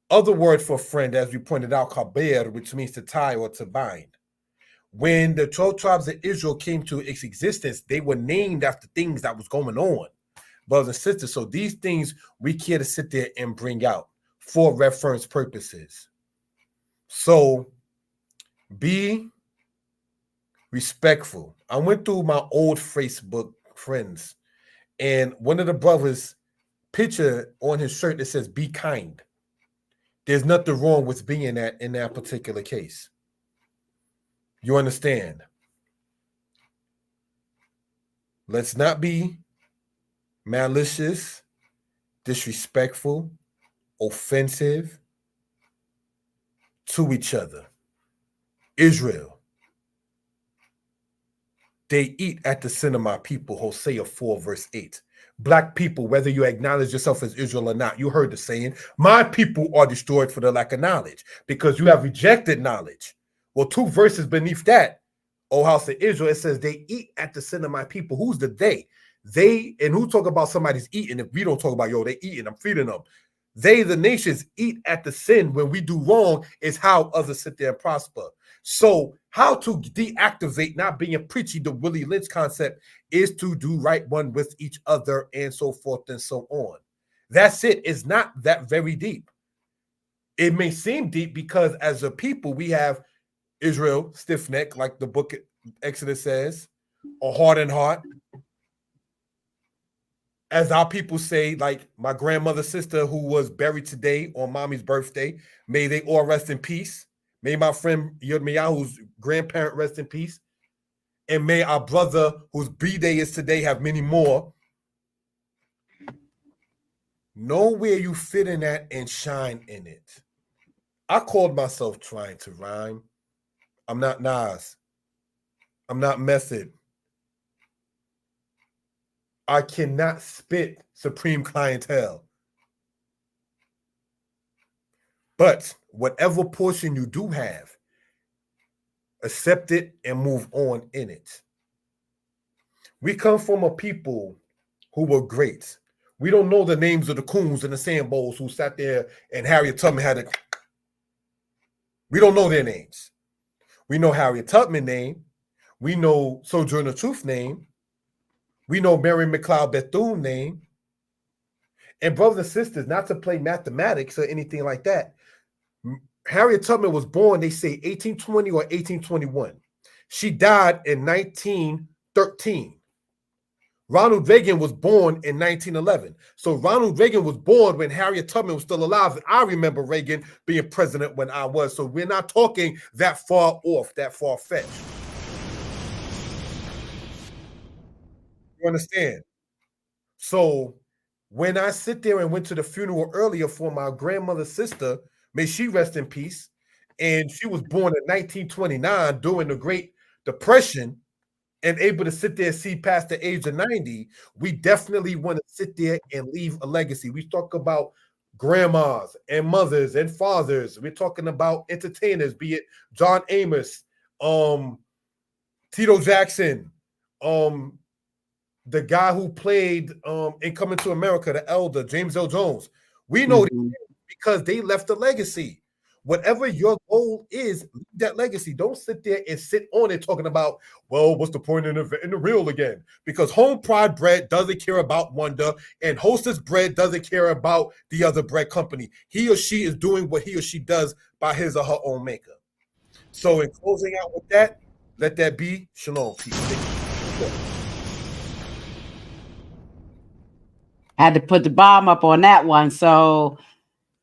other word for friend, as we pointed out, kaber, which means to tie or to bind. When the 12 tribes of Israel came to its existence, they were named after things that was going on. brothers and sisters. So these things we care to sit there and bring out for reference purposes. So be respectful. I went through my old Facebook friends, and one of the brothers' picture on his shirt that says "Be kind." There's nothing wrong with being that in that particular case. You understand? Let's not be malicious, disrespectful, offensive to each other. Israel, they eat at the sin of my people, Hosea 4, verse 8. Black people, whether you acknowledge yourself as Israel or not, you heard the saying, my people are destroyed for the lack of knowledge, because you have rejected knowledge. Well, 2 verses beneath that, O house of Israel, it says they eat at the sin of my people. Who's the they? They, and who talk about somebody's eating if we don't talk about, yo, they eating, I'm feeding them. They, the nations, eat at the sin when we do wrong is how others sit there and prosper. So how to deactivate not being preachy, the Willie Lynch concept, is to do right one with each other and so forth and so on. That's it. It's not that very deep. It may seem deep because as a people, we have Israel, stiff neck, like the book Exodus says, or hardened heart. As our people say, like my grandmother's sister who was buried today on mommy's birthday, may they all rest in peace. May my friend Yirmiyahu's grandparent rest in peace. And may our brother whose B-day is today have many more. Know where you fit in that and shine in it. I called myself trying to rhyme. I'm not Nas. I'm not Method. I cannot spit Supreme Clientele. But whatever portion you do have, accept it and move on in it. We come from a people who were great. We don't know the names of the coons and the Sambos who sat there and Harriet Tubman had a... We don't know their names. We know Harriet Tubman's name. We know Sojourner Truth's name. We know Mary McLeod Bethune's name. And brothers and sisters, not to play mathematics or anything like that, Harriet Tubman was born, they say, 1820 or 1821. She died in 1913. Ronald Reagan was born in 1911. So Ronald Reagan was born when Harriet Tubman was still alive. And I remember Reagan being president when I was. So we're not talking that far off, that far-fetched. You understand? So when I sit there and went to the funeral earlier for my grandmother's sister, may she rest in peace, and she was born in 1929 during the Great Depression, and able to sit there and see past the age of 90, we definitely want to sit there and leave a legacy. We talk about grandmas and mothers and fathers. We're talking about entertainers, be it John Amos, Tito Jackson, the guy who played in Coming to America, the elder, James L. Jones. We know because they left a legacy. Whatever your goal is, leave that legacy. Don't sit there and sit on it talking about, well, what's the point in the reel again? Because Home Pride Bread doesn't care about Wonder, and Hostess Bread doesn't care about the other bread company. He or she is doing what he or she does by his or her own maker. So in closing out with that, let that be shalom, peace. Had to put the bomb up on that one. So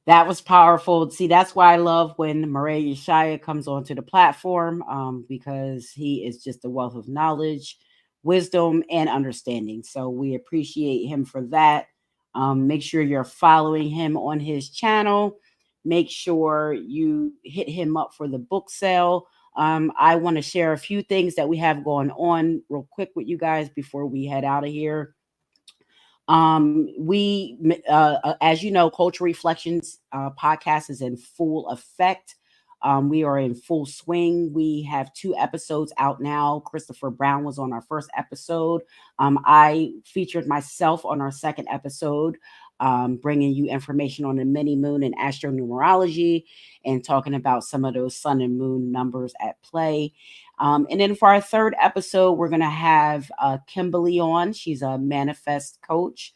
that was powerful. See, that's why I love when Murray Yeshaya comes onto the platform, because he is just a wealth of knowledge, wisdom, and understanding. So we appreciate him for that. Make sure you're following him on his channel. Make sure you hit him up for the book sale. I want to share a few things that we have going on real quick with you guys before we head out of here. As you know, Culture Reflections podcast is in full effect. We are in full swing. We have 2 episodes out now. Christopher Brown was on our first episode. I featured myself on our second episode, bringing you information on the mini moon and astronumerology and talking about some of those sun and moon numbers at play. And then for our third episode, we're going to have Kimberly on. She's a manifest coach.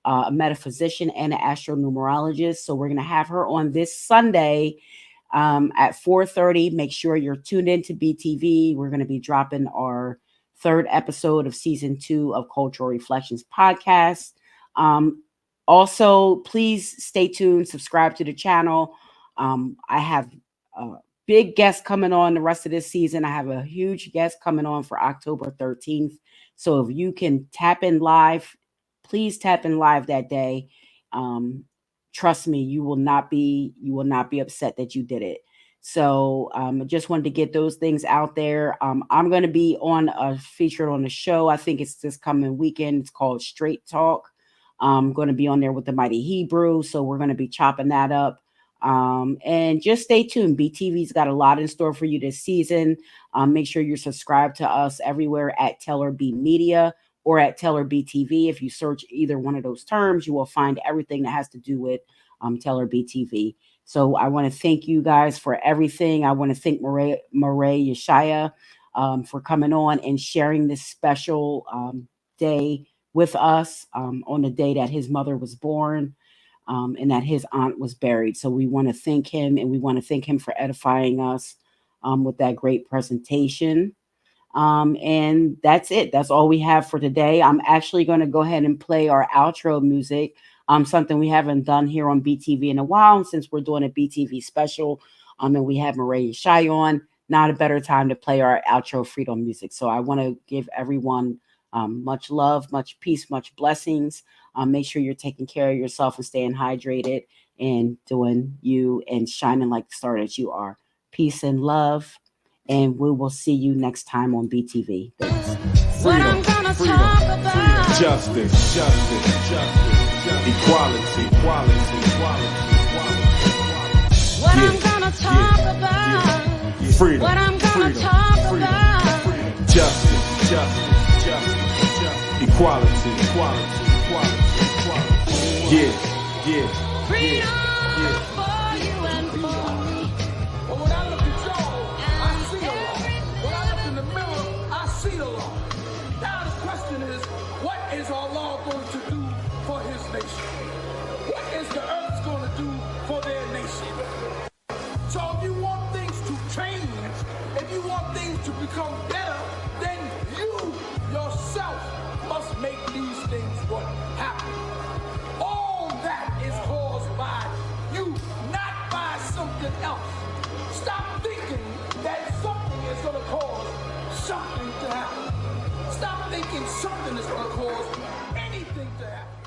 a metaphysician and an astronumerologist. So we're going to have her on this Sunday at 4:30. Make sure you're tuned into BTV. We're going to be dropping our 3rd episode of season 2 of Cultural Reflections podcast. Also, please stay tuned, subscribe to the channel. I have big guests coming on the rest of this season. I have a huge guest coming on for October 13th. So if you can tap in live, please tap in live that day. Trust me, you will not be upset that you did it. So I just wanted to get those things out there. I'm going to be featured on the show. I think it's this coming weekend. It's called Straight Talk. I'm going to be on there with the Mighty Hebrew. So we're going to be chopping that up. And just stay tuned. BTV's got a lot in store for you this season. Make sure you're subscribed to us everywhere at Teller B Media or at Teller BTV. If you search either one of those terms, you will find everything that has to do with Teller BTV. So I want to thank you guys for everything. I want to thank Moray Yeshaya for coming on and sharing this special day with us on the day that his mother was born. And that his aunt was buried. So we want to thank him, and we want to thank him for edifying us with that great presentation. And that's it. That's all we have for today. I'm actually going to go ahead and play our outro music, something we haven't done here on BTV in a while. And since we're doing a BTV special, and we have Moray Shai on, not a better time to play our outro Freedom music. So I want to give everyone much love, much peace, much blessings. Make sure you're taking care of yourself and staying hydrated and doing you and shining like the star that you are. Peace and love. And we will see you next time on BTV. Thanks. What I'm gonna talk about. Justice, equality. What I'm gonna talk about. Freedom. What I'm gonna talk about. Justice, equality. Yeah. Freedom for you and for me. But when I look at y'all, I see the law. When I look in the mirror, I see the law. Now the question is, what is our law going to do for his nation? What is the earth going to do for their nation? So if you want things to change, if you want things to become better, then you yourself must make these things what happen. All that is caused by you, not by something else. Stop thinking that something is going to cause something to happen. Stop thinking something is going to cause anything to happen.